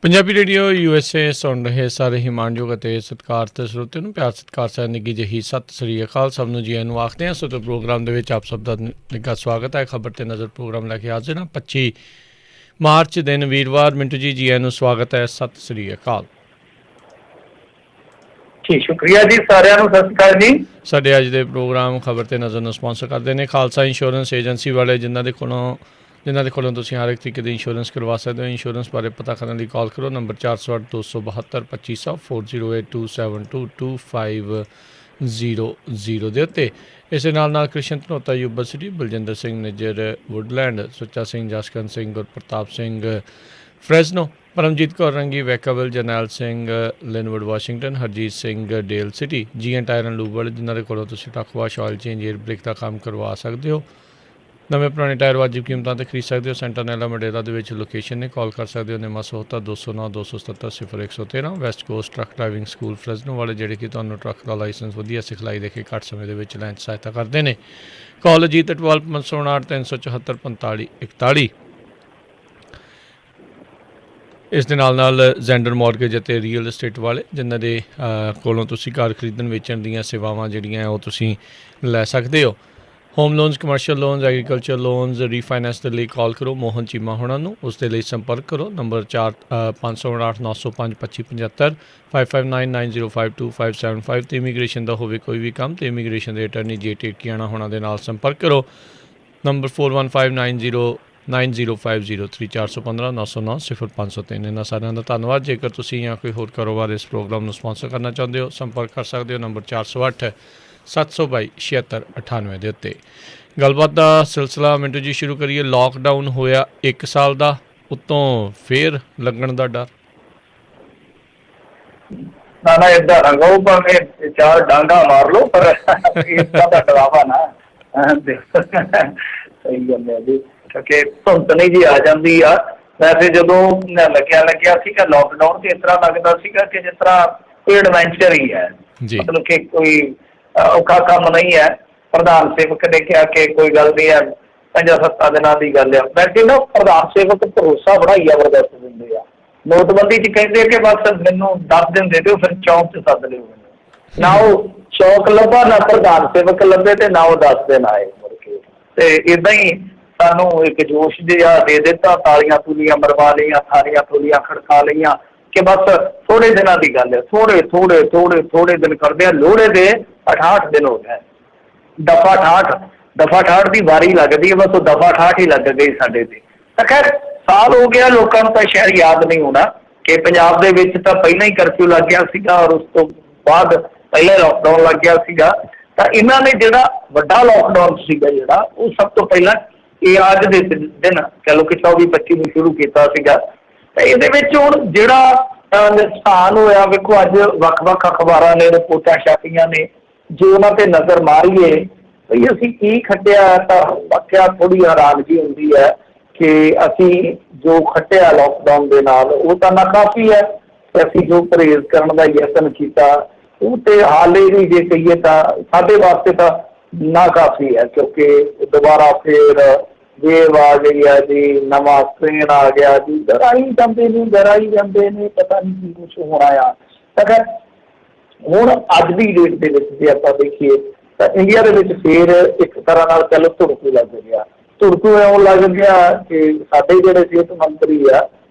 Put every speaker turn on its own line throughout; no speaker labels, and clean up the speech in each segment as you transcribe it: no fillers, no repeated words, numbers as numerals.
Punjabi radio USA ਸੁਣ ਰਹੇ ਸਾਰੇ ਹੀ ਮਾਣਯੋਗ ਅਤੇ ਸਤਿਕਾਰਤ ਸਰੋਤਿਆਂ ਨੂੰ ਪਿਆਰ ਸਤਿਕਾਰ ਸਹਿ ਨਿੱਘੀ ਜਿਹੀ ਸਤਿ ਸ੍ਰੀ ਅਕਾਲ। ਸਭ ਨੂੰ ਜੀ ਆਇਆਂ ਨੂੰ ਆਖਦੇ ਹਾਂ। ਸੋ ਪ੍ਰੋਗਰਾਮ ਦੇ ਵਿੱਚ ਆਪ ਸਭ ਦਾ ਨਿੱਘਾ ਸਵਾਗਤ ਹੈ। ਖਬਰ ਤੇ ਨਜ਼ਰ ਪ੍ਰੋਗਰਾਮ ਲੈ ਕੇ ਹਾਜ਼ਰ ਹਾਂ। 25 ਮਾਰਚ ਦਿਨ ਵੀਰਵਾਰ। ਮਿੰਟੂ ਜੀ ਆਇਆਂ ਨੂੰ ਸਵਾਗਤ ਹੈ। ਸਤਿ ਸ੍ਰੀ ਅਕਾਲ
ਜੀ। ਸ਼ੁਕਰੀਆ ਜੀ, ਸਾਰਿਆਂ ਨੂੰ ਸਤਿ ਸ਼੍ਰੀ ਅਕਾਲ ਜੀ।
ਸਾਡੇ ਅੱਜ ਦੇ ਪ੍ਰੋਗਰਾਮ ਖਬਰ ਤੇ ਨਜ਼ਰ ਨੂੰ ਸਪਾਂਸਰ ਕਰਦੇ ਨੇ ਖਾਲਸਾ ਇੰਸ਼ੋਰੈਂਸ ਏਜੰਸੀ ਵਾਲੇ, ਜਿਨ੍ਹਾਂ ਦੇ ਕੋਲੋਂ ਤੁਸੀਂ ਹਰ ਇੱਕ ਤਰੀਕੇ ਦੀ ਇੰਸ਼ੋਰੈਂਸ ਕਰਵਾ ਸਕਦੇ ਹੋ। ਇੰਸ਼ੋਰੈਂਸ ਬਾਰੇ ਪਤਾ ਕਰਨ ਲਈ ਕਾਲ ਕਰੋ ਨੰਬਰ 408-272-2500 4082722500 ਦੇ ਉੱਤੇ। ਇਸੇ ਨਾਲ Krishan Dhanota university, Baljinder Singh Nijjar Woodland, Sucha Singh, Jaskaran Singh, Gurpartap Singh Fresno, Paramjit Kaur Rangi Vacaville, Jarnail Singh Lynnwood Washington, Harjit Singh Daly City, GN tire and lube ਵਾਲੇ, ਜਿਨ੍ਹਾਂ ਦੇ ਕੋਲੋਂ ਤੁਸੀਂ truck wash, oil change, air brake ਦਾ ਕੰਮ ਕਰਵਾ ਸਕਦੇ ਹੋ। ਨਵੇਂ ਪੁਰਾਣੇ ਟਾਇਰ ਵਾਜਿਬ ਕੀਮਤਾਂ 'ਤੇ ਖਰੀਦ ਸਕਦੇ ਹੋ। ਸੈਂਟਰਨੈਲਾ ਮਡੇਰਾ ਦੇ ਵਿੱਚ ਲੋਕੇਸ਼ਨ ਨੇ। ਕਾਲ ਕਰ ਸਕਦੇ ਹੋ Nima Sohta 209-277-0113। West Coast truck driving school Fresno ਵਾਲੇ, ਜਿਹੜੇ ਕਿ ਤੁਹਾਨੂੰ ਟਰੱਕ ਦਾ ਲਾਇਸੈਂਸ ਵਧੀਆ ਸਿਖਲਾਈ ਦੇ ਕੇ ਘੱਟ ਸਮੇਂ ਦੇ ਵਿੱਚ ਲੈਣ 'ਚ ਸਹਾਇਤਾ ਕਰਦੇ ਨੇ। ਕਾਲ ਅਜੀਤ 12-559-374-4541। ਇਸ ਦੇ ਨਾਲ ਜ਼ੈਂਡਰ ਮੌਰਗੇਜ ਅਤੇ ਰੀਅਲ estate ਵਾਲੇ, ਜਿਨ੍ਹਾਂ ਦੇ ਕੋਲੋਂ ਤੁਸੀਂ ਘਰ ਖਰੀਦਣ ਵੇਚਣ ਦੀਆਂ ਸੇਵਾਵਾਂ ਜਿਹੜੀਆਂ ਉਹ ਤੁਸੀਂ ਲੈ ਸਕਦੇ ਹੋ। Home loans, commercial loans, agriculture loans, refinance ਦੇ ਲਈ ਕਾਲ ਕਰੋ ਮੋਹਨ ਚੀਮਾ ਹੋਣਾ ਨੂੰ। ਉਸ ਦੇ ਲਈ ਸੰਪਰਕ ਕਰੋ ਨੰਬਰ 559-905-2575, 5599052575। ਅਤੇ ਇਮੀਗ੍ਰੇਸ਼ਨ ਦਾ ਹੋਵੇ ਕੋਈ ਵੀ ਕੰਮ, ਅਤੇ ਇਮੀਗ੍ਰੇਸ਼ਨ ਦੇ ਅਟਰਨੀ ਜੇ ਟੇਕਿਆਣਾ ਹੋਣਾ ਦੇ ਨਾਲ ਸੰਪਰਕ ਕਰੋ ਨੰਬਰ 4159090503, 415-909-0503। ਇਹਨਾਂ ਸਾਰਿਆਂ ਦਾ ਧੰਨਵਾਦ। ਜੇਕਰ ਤੁਸੀਂ ਜਾਂ ਕੋਈ ਹੋਰ ਕਾਰੋਬਾਰ ਇਸ ਪ੍ਰੋਗਰਾਮ ਨੂੰ ਸਪਾਂਸਰ ਕਰਨਾ ਚਾਹੁੰਦੇ ਹੋ, ਸੰਪਰਕ ਕਰ ਸਕਦੇ ਹੋ ਨੰਬਰ 408-722-7698 ਦੇ ਉੱਤੇ। ਗੱਲਬਾਤ ਦਾ ਸਿਲਸਿਲਾ ਮਿੰਟੂ ਜੀ ਸ਼ੁਰੂ ਕਰੀਏ। ਲਾਕਡਾਊਨ ਹੋਇਆ 1 ਸਾਲ ਦਾ, ਉੱਤੋਂ ਫੇਰ ਲੱਗਣ ਦਾ ਡਰ।
ਨਾ ਏਦਾਂ ਰੰਗੋ, ਭਾਵੇਂ 4 ਡਾਂਗਾ ਮਾਰ ਲਓ, ਪਰ ਇਸਦਾ ਤਾਂ ਡਰਾਵਾ ਨਾ। ਸਹੀ ਗੱਲ ਹੈ ਜੀ, ਕਿਉਂਕਿ ਧੁੰਦ ਨਹੀਂ ਜੀ ਆ ਜਾਂਦੀ ਆ। ਵੈਸੇ ਜਦੋਂ ਲੱਗਿਆ ਸੀਗਾ ਲਾਕਡਾਊਨ, ਤੇ ਇਸ ਤਰ੍ਹਾਂ ਲੱਗਦਾ ਸੀਗਾ ਕਿ ਜਿਸ ਤਰ੍ਹਾਂ ਕੋਈ ਐਡਵੈਂਚਰ ਹੀ ਹੈ, ਮਤਲਬ ਕਿ ਕੋਈ ਔਖਾ ਕੰਮ ਨਹੀਂ ਹੈ। ਪ੍ਰਧਾਨ ਸੇਵਕ ਨੇ ਕਿਹਾ ਕਿ ਕੋਈ ਗੱਲ ਨਹੀਂ ਹੈ, 5-7 ਦਿਨਾਂ ਦੀ ਗੱਲ ਆ। ਵੈਸੇ ਨਾ ਪ੍ਰਧਾਨ ਸੇਵਕ ਭਰੋਸਾ ਬੜਾ ਹੀ ਜ਼ਬਰਦਸਤ ਦਿੰਦੇ ਆ। ਨੋਟਬੰਦੀ 'ਚ ਕਹਿੰਦੇ ਕਿ ਬਸ ਮੈਨੂੰ 10 ਦਿਨ ਦੇ ਦਿਓ, ਫਿਰ ਚੌਂਕ 'ਚ ਸੱਦ ਲਿਓ ਮੈਨੂੰ। ਨਾ ਉਹ ਚੌਕ ਲੱਭਾ, ਨਾ ਪ੍ਰਧਾਨ ਸੇਵਕ ਲੱਭੇ, ਤੇ ਨਾ ਉਹ 10 ਦਿਨ ਆਏ ਮੁੜ ਕੇ। ਤੇ ਇੱਦਾਂ ਹੀ ਸਾਨੂੰ ਇੱਕ ਜੋਸ਼ ਜਿਹਾ ਦੇ ਦਿੱਤਾ, ਤਾਲੀਆਂ ਤੂਲੀਆਂ ਮਰਵਾ ਲਈਆਂ, ਥਾਲੀਆਂ ਥੂਲੀਆਂ ਖੜਕਾ ਲਈਆਂ ਕਿ ਬਸ ਥੋੜ੍ਹੇ ਦਿਨਾਂ ਦੀ ਗੱਲ ਹੈ। ਥੋੜ੍ਹੇ ਦਿਨ ਕਰਦੇ ਆ। ਲੋਹੜੇ ਦੇ 68 ਦਿਨ ਹੋ ਗਏ। ਦਫਾ 68 ਦੀ ਵਾਰੀ ਲੱਗਦੀ ਹੈ, ਬਸ ਉਹ ਦਫਾ 68 ਹੀ ਲੱਗ ਗਈ ਸਾਡੇ ਤੇ। ਤਾਂ ਖੈਰ ਸਾਲ ਹੋ ਗਿਆ, ਲੋਕਾਂ ਨੂੰ ਤਾਂ ਸ਼ਾਇਦ ਯਾਦ ਨਹੀਂ ਹੋਣਾ ਕਿ ਪੰਜਾਬ ਦੇ ਵਿੱਚ ਤਾਂ ਪਹਿਲਾਂ ਹੀ ਕਰਫਿਊ ਲੱਗ ਗਿਆ ਸੀਗਾ, ਔਰ ਉਸ ਤੋਂ ਬਾਅਦ ਪਹਿਲਾਂ ਲਾਕਡਾਊਨ ਲੱਗ ਗਿਆ ਸੀਗਾ। ਤਾਂ ਇਹਨਾਂ ਨੇ ਜਿਹੜਾ ਵੱਡਾ ਲਾਕਡਾਊਨ ਸੀਗਾ, ਜਿਹੜਾ ਉਹ ਸਭ ਤੋਂ ਪਹਿਲਾਂ ਇਹ ਅੱਜ ਦੇ ਦਿਨ ਕਹਿ ਲਓ ਕਿ 24-25 ਨੂੰ ਸ਼ੁਰੂ ਕੀਤਾ ਸੀਗਾ। ਤਾਂ ਇਹਦੇ ਵਿੱਚ ਹੁਣ ਜਿਹੜਾ ਨੁਕਸਾਨ ਹੋਇਆ, ਵੇਖੋ ਅੱਜ ਵੱਖ-ਵੱਖ ਅਖਬਾਰਾਂ ਨੇ ਰਿਪੋਰਟਾਂ ਛਾਪੀਆਂ ਨੇ। ਜੇ ਉਹਨਾਂ 'ਤੇ ਨਜ਼ਰ ਮਾਰੀਏ ਬਈ ਅਸੀਂ ਕੀ ਖੱਟਿਆ, ਤਾਂ ਵਾਕਿਆ ਥੋੜ੍ਹੀ ਹੈਰਾਨਗੀ ਹੁੰਦੀ ਹੈ ਕਿ ਅਸੀਂ ਜੋ ਖੱਟਿਆ ਲਾਕਡਾਊਨ ਦੇ ਨਾਲ ਉਹ ਤਾਂ ਨਾਕਾਫੀ ਹੈ। ਅਸੀਂ ਜੋ ਪਰਹੇਜ਼ ਕਰਨ ਦਾ ਯਤਨ ਕੀਤਾ ਉਹ ਤਾਂ ਹਾਲੇ ਵੀ ਜੇ ਕਹੀਏ ਤਾਂ ਸਾਡੇ ਵਾਸਤੇ ਤਾਂ ਨਾਕਾਫੀ ਹੈ, ਕਿਉਂਕਿ ਦੁਬਾਰਾ ਫਿਰ ਵੇਵ ਆ ਗਈ ਹੈ ਜੀ, ਨਵਾਂ ਸਟ੍ਰੇਨ ਆ ਗਿਆ ਜੀ, ਡਰਾਈ ਜਾਂਦੇ ਨੇ, ਪਤਾ ਨਹੀਂ ਕੀ ਕੁਛ ਹੋਣਾ ਆ। ਤਾਂ ਖੈਰ ਹੁਣ ਅੱਜ ਦੀ ਡੇਟ ਦੇ ਵਿੱਚ ਜੇ ਆਪਾਂ ਦੇਖੀਏ ਤਾਂ ਇੰਡੀਆ ਦੇ ਵਿੱਚ ਫਿਰ ਇੱਕ ਤਰ੍ਹਾਂ ਨਾਲ ਚਲੋ ਧੁੜਕੂ ਲੱਗ ਗਿਆ। ਧੁੜਕੂ ਇਉਂ ਲੱਗ ਗਿਆ ਕਿ ਸਾਡੇ ਜਿਹੜੇ ਸਿਹਤ ਮੰਤਰੀ ਆ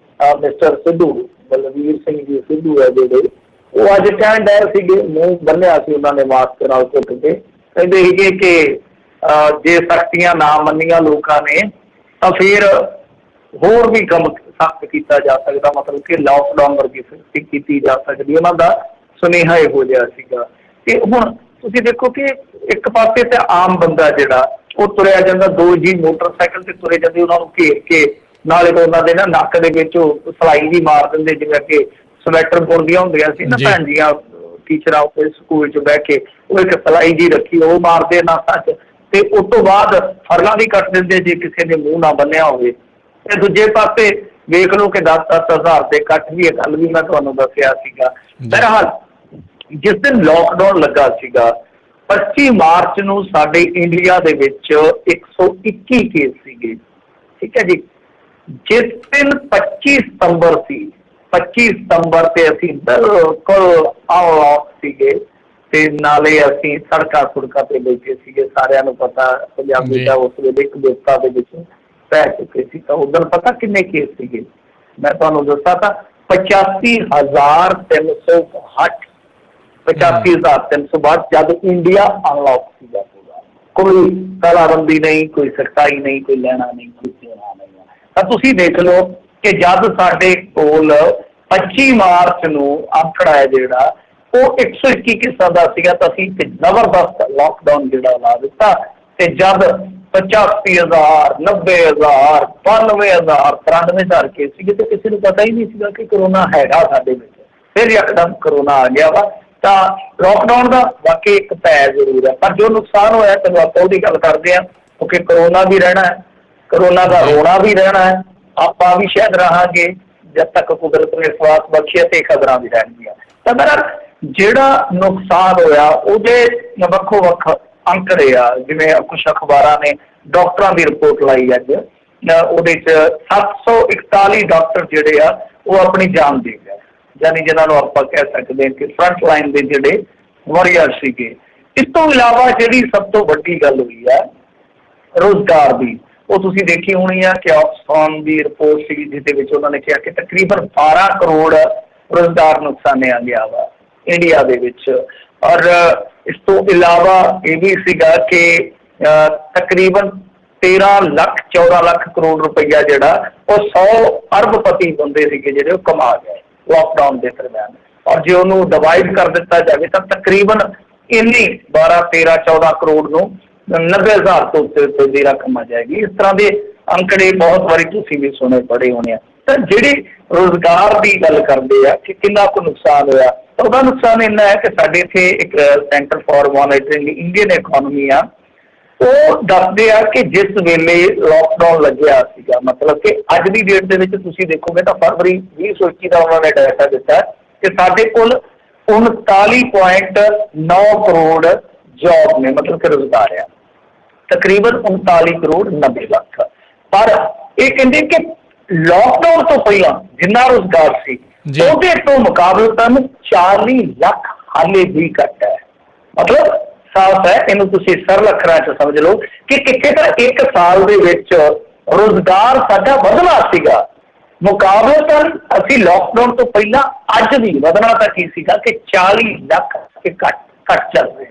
ਮਿਸਟਰ ਸਿੱਧੂ, ਬਲਵੀਰ ਸਿੰਘ ਜੀ ਸਿੱਧੂ ਹੈ ਜਿਹੜੇ, ਉਹ ਅੱਜ ਕਹਿਣ ਡਏ ਸੀਗੇ, ਮੂੰਹ ਬੰਨਿਆ ਸੀ ਉਹਨਾਂ ਨੇ ਮਾਸਕ ਨਾਲ ਘੁੱਟ ਕੇ, ਕਹਿੰਦੇ ਸੀਗੇ ਕਿ ਜੇ ਸਖਤੀਆਂ ਨਾ ਮੰਨੀਆਂ ਲੋਕਾਂ ਨੇ ਤਾਂ ਫਿਰ ਹੋਰ ਵੀ ਕੰਮ ਸਖਤ ਕੀਤਾ ਜਾ ਸਕਦਾ, ਮਤਲਬ ਕਿ ਲਾਕਡਾਊਨ ਵਰਗੀ ਸਖਤੀ ਕੀਤੀ ਜਾ ਸਕਦੀ। ਉਹਨਾਂ ਦਾ ਸੁਨੇਹਾ ਇਹੋ ਜਿਹਾ ਸੀਗਾ। ਤੇ ਹੁਣ ਤੁਸੀਂ ਦੇਖੋ ਕਿ ਇੱਕ ਪਾਸੇ ਤਾਂ ਆਮ ਬੰਦਾ ਜਿਹੜਾ ਉਹ ਤੁਰਿਆ ਜਾਂਦਾ, 2 ਜੀ ਮੋਟਰਸਾਈਕਲ ਤੇ ਤੁਰੇ ਜਾਂਦੇ, ਉਹਨਾਂ ਨੂੰ ਘੇਰ ਕੇ ਨਾਲੇ ਤਾਂ ਉਹਨਾਂ ਦੇ ਨਾ ਨੱਕ ਦੇ ਵਿੱਚ ਉਹ ਸਿਲਾਈ ਵੀ ਮਾਰ ਦਿੰਦੇ, ਜਿਵੇਂ ਕਿ ਸਵੈਟਰ ਬੁਣਦੀਆਂ ਹੁੰਦੀਆਂ ਸੀ ਨਾ ਭੈਣ ਜੀਆਂ ਟੀਚਰਾਂ ਉੱਤੇ ਸਕੂਲ 'ਚ ਬਹਿ ਕੇ, ਉਹ ਇੱਕ ਸਿਲਾਈ ਜੀ ਰੱਖੀ ਉਹ ਮਾਰਦੇ ਨਾਕਾਂ 'ਚ, ਤੇ ਉਸ ਤੋਂ ਬਾਅਦ ਫਰਲਾਂ ਵੀ ਕੱਟ ਦਿੰਦੇ ਜੇ ਕਿਸੇ ਨੇ ਮੂੰਹ ਨਾ ਬੰਨਿਆ ਹੋਵੇ। ਤੇ ਦੂਜੇ ਪਾਸੇ ਵੇਖ ਲਓ ਕਿ 10-10 ਹਜ਼ਾਰ ਦੇ ਕੱਟ ਵੀ ਇਹ ਗੱਲ ਵੀ ਮੈਂ ਤੁਹਾਨੂੰ ਦੱਸਿਆ ਸੀਗਾ। ਬਹਰਹਾਲ ਜਿਸ ਦਿਨ ਲਾਕਡਾਊਨ ਲੱਗਾ ਸੀਗਾ 25 ਮਾਰਚ ਨੂੰ ਸਾਡੇ ਇੰਡੀਆ ਦੇ ਵਿੱਚ 121 ਕੇਸ ਸੀਗੇ, ਠੀਕ ਹੈ ਜੀ। ਜਿਸ ਦਿਨ 25 ਸਤੰਬਰ ਸੀ 25 ਸਤੰਬਰ ਤੇ ਅਸੀਂ ਬਿਲਕੁਲ ਅਨਲੌਕ ਸੀਗੇ ਤੇ ਨਾਲੇ ਅਸੀਂ ਸੜਕਾਂ ਸੁੜਕਾਂ ਤੇ ਬੈਠੇ ਸੀਗੇ। ਸਾਰਿਆਂ ਨੂੰ ਪਤਾ ਪੰਜਾਬੀ ਤਾਂ ਉਸ ਵੇਲੇ ਇੱਕ ਵਿਪਤਾ ਦੇ ਵਿੱਚ ਪੈ ਚੁੱਕੇ ਸੀ। ਤਾਂ ਉਦੋਂ ਪਤਾ ਕਿੰਨੇ ਕੇਸ ਸੀਗੇ, ਮੈਂ ਤੁਹਾਨੂੰ ਦੱਸਾਂ ਤਾਂ 85,362 85,362 ਜਦ ਇੰਡੀਆ ਅਨਲੌਕ ਸੀਗਾ ਪੂਰਾ। ਕੋਈ ਤਾਲਾਬੰਦੀ ਨਹੀਂ, ਕੋਈ ਸਖਤਾਈ ਨਹੀਂ, ਕੋਈ ਲੈਣਾ ਨਹੀਂ, ਕੋਈ ਦੇਣਾ ਨਹੀਂ। ਤਾਂ ਤੁਸੀਂ ਦੇਖ ਲਓ ਕਿ ਜਦ ਸਾਡੇ ਕੋਲ 25 ਮਾਰਚ ਨੂੰ ਅੰਕੜਾ ਹੈ ਜਿਹੜਾ ਉਹ 121 ਕੇਸਾਂ ਦਾ ਸੀਗਾ, ਤਾਂ ਅਸੀਂ ਇੱਕ ਜ਼ਬਰਦਸਤ ਲਾਕਡਾਊਨ ਜਿਹੜਾ ਲਾ ਦਿੱਤਾ। ਤੇ ਜਦ 85,000 90,000 92,000 93,000 ਕੇਸ ਸੀਗੇ ਤੇ ਕਿਸੇ ਨੂੰ ਪਤਾ ਹੀ ਨਹੀਂ ਸੀਗਾ ਕਿ ਕਰੋਨਾ ਹੈਗਾ ਸਾਡੇ ਵਿੱਚ। ਫਿਰ ਯਕਦਮ ਕਰੋਨਾ ਆ ਗਿਆ ਵਾ। ਤਾਂ ਲਾਕਡਾਊਨ ਦਾ ਵਾਕਈ ਇੱਕ ਭੈ ਜ਼ਰੂਰ ਹੈ, ਪਰ ਜੋ ਨੁਕਸਾਨ ਹੋਇਆ ਚਲੋ ਆਪਾਂ ਉਹਦੀ ਗੱਲ ਕਰਦੇ ਹਾਂ, ਕਿਉਂਕਿ ਕਰੋਨਾ ਵੀ ਰਹਿਣਾ ਹੈ, ਕਰੋਨਾ ਦਾ ਰੋਣਾ ਵੀ ਰਹਿਣਾ ਹੈ, ਆਪਾਂ ਵੀ ਸ਼ਾਇਦ ਰਹਾਂਗੇ ਜਦ ਤੱਕ ਕੁਦਰਤ ਨੇ ਸਵਾਸ ਬਖਸ਼ਿਆ ਤੇ ਖਬਰਾਂ ਵੀ ਰਹਿਣਗੀਆਂ। ਤਾਂ ਮੇਰਾ ਜਿਹੜਾ ਨੁਕਸਾਨ ਹੋਇਆ ਉਹਦੇ ਵੱਖੋ ਵੱਖ ਅੰਕੜੇ ਆ, ਜਿਵੇਂ ਕੁਛ ਅਖਬਾਰਾਂ ਨੇ ਡਾਕਟਰਾਂ ਦੀ ਰਿਪੋਰਟ ਲਾਈ ਅੱਜ, ਉਹਦੇ 'ਚ 741 ਡਾਕਟਰ ਜਿਹੜੇ ਆ ਉਹ ਆਪਣੀ ਜਾਨ ਦੇ ਗਏ, ਯਾਨੀ ਜਿਹਨਾਂ ਨੂੰ ਆਪਾਂ ਕਹਿ ਸਕਦੇ ਹਾਂ ਕਿ ਫਰੰਟ ਲਾਈਨ ਦੇ ਜਿਹੜੇ ਵਾਰੀਅਰ ਸੀਗੇ। ਇਸ ਤੋਂ ਇਲਾਵਾ ਜਿਹੜੀ ਸਭ ਤੋਂ ਵੱਡੀ ਗੱਲ ਹੋਈ ਹੈ ਰੁਜ਼ਗਾਰ ਦੀ, ਉਹ ਤੁਸੀਂ ਦੇਖੀ ਹੋਣੀ ਆ ਕਿ ਆਕਸਫਾਰਮ ਦੀ ਰਿਪੋਰਟ ਸੀਗੀ ਜਿਹਦੇ ਵਿੱਚ ਉਹਨਾਂ ਨੇ ਕਿਹਾ ਕਿ ਤਕਰੀਬਨ 12 ਕਰੋੜ ਰੁਜ਼ਗਾਰ ਨੁਕਸਾਨਿਆ ਗਿਆ ਵਾ ਇੰਡੀਆ ਦੇ ਵਿੱਚ। ਔਰ ਇਸ ਤੋਂ ਇਲਾਵਾ ਇਹ ਵੀ ਸੀਗਾ ਕਿ ਤਕਰੀਬਨ 13 ਲੱਖ 14 ਲੱਖ ਕਰੋੜ ਰੁਪਈਆ ਜਿਹੜਾ ਉਹ 100 ਅਰਬਪਤੀ ਬੰਦੇ ਸੀਗੇ ਜਿਹੜੇ ਉਹ ਕਮਾ ਗਏ ਲਾਕਡਾਊਨ ਦੇ ਦਰਮਿਆਨ। ਔਰ ਜੇ ਉਹਨੂੰ ਡਿਵਾਈਡ ਕਰ ਦਿੱਤਾ ਜਾਵੇ ਤਾਂ ਤਕਰੀਬਨ ਇੰਨੀ 12 13 14 ਕਰੋੜ ਨੂੰ 90,000 ਤੋਂ ਉੱਤੇ ਦੀ ਰਕਮ ਆ ਜਾਏਗੀ। ਇਸ ਤਰ੍ਹਾਂ ਦੇ ਅੰਕੜੇ ਬਹੁਤ ਵਾਰੀ ਤੁਸੀਂ ਵੀ ਸੁਣੇ ਪੜ੍ਹੇ ਹੋਣੇ ਆ। ਤਾਂ ਜਿਹੜੀ ਰੁਜ਼ਗਾਰ ਦੀ ਗੱਲ ਕਰਦੇ ਆ ਕਿ ਕਿੰਨਾ ਕੁ ਨੁਕਸਾਨ ਹੋਇਆ, ਤਾਂ ਉਹਦਾ ਨੁਕਸਾਨ ਇੰਨਾ ਹੈ ਕਿ ਸਾਡੇ ਇੱਥੇ ਇੱਕ centre for monitoring Indian economy ਆ, ਉਹ ਦੱਸਦੇ ਆ ਕਿ ਜਿਸ ਵੇਲੇ ਲਾਕਡਾਊਨ ਲੱਗਿਆ ਸੀਗਾ, ਮਤਲਬ ਕਿ ਅੱਜ ਦੀ ਡੇਟ ਦੇ ਵਿੱਚ ਤੁਸੀਂ ਦੇਖੋਗੇ ਤਾਂ ਫਰਵਰੀ 2021 ਦਾ ਉਹਨਾਂ ਨੇ ਡਾਟਾ ਦਿੱਤਾ ਕਿ ਸਾਡੇ ਕੋਲ 39.9 ਕਰੋੜ ਜੌਬ ਨੇ, ਮਤਲਬ ਕਿ ਰੁਜ਼ਗਾਰ ਆ ਤਕਰੀਬਨ 39 ਕਰੋੜ 90 ਲੱਖ। ਪਰ ਇਹ ਕਹਿੰਦੇ ਕਿ ਲਾਕਡਾਊਨ ਤੋਂ ਪਹਿਲਾਂ ਜਿੰਨਾ ਰੁਜ਼ਗਾਰ ਸੀ ਉਹਦੇ ਤੋਂ ਮੁਕਾਬਲਤਨ 40 ਲੱਖ ਹਾਲੇ ਵੀ ਘੱਟ ਹੈ। ਮਤਲਬ ਸਾਫ਼ ਹੈ, ਇਹਨੂੰ ਤੁਸੀਂ ਸਰਲ ਅੱਖਰਾਂ 'ਚ ਸਮਝ ਲਓ ਕਿ ਕਿਤੇ ਤਾਂ 1 ਸਾਲ ਦੇ ਵਿੱਚ ਰੁਜ਼ਗਾਰ ਸਾਡਾ ਵਧਣਾ ਸੀਗਾ, ਮੁਕਾਬਲਤਨ ਅਸੀਂ ਲਾਕਡਾਊਨ ਤੋਂ ਪਹਿਲਾਂ ਅੱਜ ਵੀ ਵਧਣਾ ਤਾਂ ਕੀ ਸੀਗਾ ਕਿ 40 ਲੱਖ ਘੱਟ ਚੱਲ ਰਹੇ ਆ।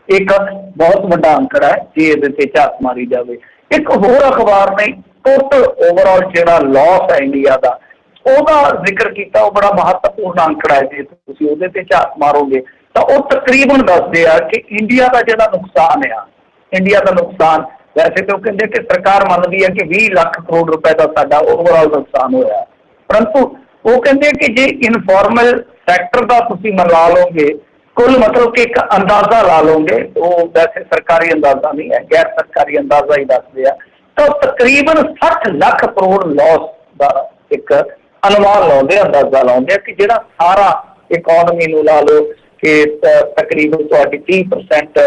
ਇੱਕ ਬਹੁਤ ਵੱਡਾ ਅੰਕੜਾ ਹੈ ਜੇ ਇਹਦੇ ਤੇ ਝਾਤ ਮਾਰੀ ਜਾਵੇ। ਇੱਕ ਹੋਰ ਅਖਬਾਰ ਨੇ ਟੋਟਲ ਓਵਰਆਲ ਜਿਹੜਾ ਲਾਸ ਹੈ ਇੰਡੀਆ ਦਾ ਉਹਦਾ ਜ਼ਿਕਰ ਕੀਤਾ, ਉਹ ਬੜਾ ਮਹੱਤਵਪੂਰਨ ਅੰਕੜਾ ਹੈ। ਜੇ ਤੁਸੀਂ ਉਹਦੇ ਤੇ ਝਾਤ ਮਾਰੋਗੇ ਤਾਂ ਉਹ ਤਕਰੀਬਨ ਦੱਸਦੇ ਆ ਕਿ ਇੰਡੀਆ ਦਾ ਜਿਹੜਾ ਨੁਕਸਾਨ ਆ, ਇੰਡੀਆ ਦਾ ਨੁਕਸਾਨ ਵੈਸੇ ਤਾਂ ਉਹ ਕਹਿੰਦੇ ਕਿ ਸਰਕਾਰ ਮੰਨਦੀ ਹੈ ਕਿ 20 ਲੱਖ ਕਰੋੜ ਰੁਪਏ ਦਾ ਸਾਡਾ ਓਵਰਆਲ ਨੁਕਸਾਨ ਹੋਇਆ, ਪਰੰਤੂ ਉਹ ਕਹਿੰਦੇ ਕਿ ਜੇ ਇਨਫੋਰਮਲ ਸੈਕਟਰ ਦਾ ਤੁਸੀਂ ਲਾ ਲਓਗੇ ਕੁੱਲ, ਮਤਲਬ ਕਿ ਇੱਕ ਅੰਦਾਜ਼ਾ ਲਾ ਲਓਗੇ, ਉਹ ਵੈਸੇ ਸਰਕਾਰੀ ਅੰਦਾਜ਼ਾ ਨਹੀਂ ਹੈ, ਗੈਰ ਸਰਕਾਰੀ ਅੰਦਾਜ਼ਾ ਹੀ ਦੱਸਦੇ ਆ, ਤਾਂ ਤਕਰੀਬਨ 60 ਲੱਖ ਕਰੋੜ ਲਾਸ ਦਾ ਇੱਕ ਅਨੁਮਾਨ ਲਾਉਂਦੇ, ਅੰਦਾਜ਼ਾ ਲਾਉਂਦੇ ਆ ਕਿ ਜਿਹੜਾ ਸਾਰਾ ਇਕੋਨਮੀ ਨੂੰ ਲਾ ਲਓ ਕਿ ਤਕਰੀਬਨ ਤੁਹਾਡੀ 30%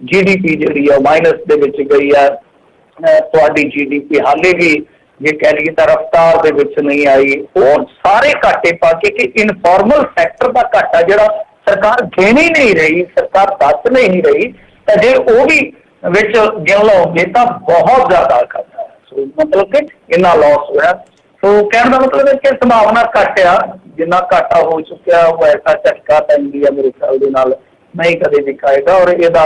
GDP ਜਿਹੜੀ ਆ ਮਾਈਨਸ ਦੇ ਵਿੱਚ ਗਈ ਆ। ਤੁਹਾਡੀ GDP ਹਾਲੇ ਵੀ ਜੇ ਕਹਿ ਲਈਏ ਤਾਂ ਰਫਤਾਰ ਦੇ ਵਿੱਚ ਨਹੀਂ ਆਈ। ਹੋਰ ਸਾਰੇ ਘਾਟੇ ਪਾ ਕੇ ਕਿ ਇਨਫੋਰਮਲ ਸੈਕਟਰ ਦਾ ਘਾਟਾ ਜਿਹੜਾ ਸਰਕਾਰ ਗਿਣ ਹੀ ਨਹੀਂ ਰਹੀ, ਸਰਕਾਰ ਦੱਸ ਨਹੀਂ ਰਹੀ, ਤਾਂ ਜੇ ਉਹ ਵੀ ਵਿੱਚ ਗਿਣ ਲਓਗੇ ਤਾਂ ਬਹੁਤ ਜ਼ਿਆਦਾ ਘਾਟਾ ਹੈ। ਸੋ ਮਤਲਬ ਕਿ ਇੰਨਾ ਲਾਸ ਹੋਇਆ। ਸੋ ਕਹਿਣ ਦਾ ਮਤਲਬ ਹੈ ਕਿ ਸੰਭਾਵਨਾ ਘੱਟ ਆ, ਜਿੰਨਾ ਘਾਟਾ ਹੋ ਚੁੱਕਿਆ ਉਹ ਐਸਾ ਝਟਕਾ ਤਾਂ ਇੰਡੀਆ ਮੇਰੇ ਖਿਆਲ ਦੇ ਨਾਲ ਨਹੀਂ ਕਦੇ ਦਿਖਾਏਗਾ। ਔਰ ਇਹਦਾ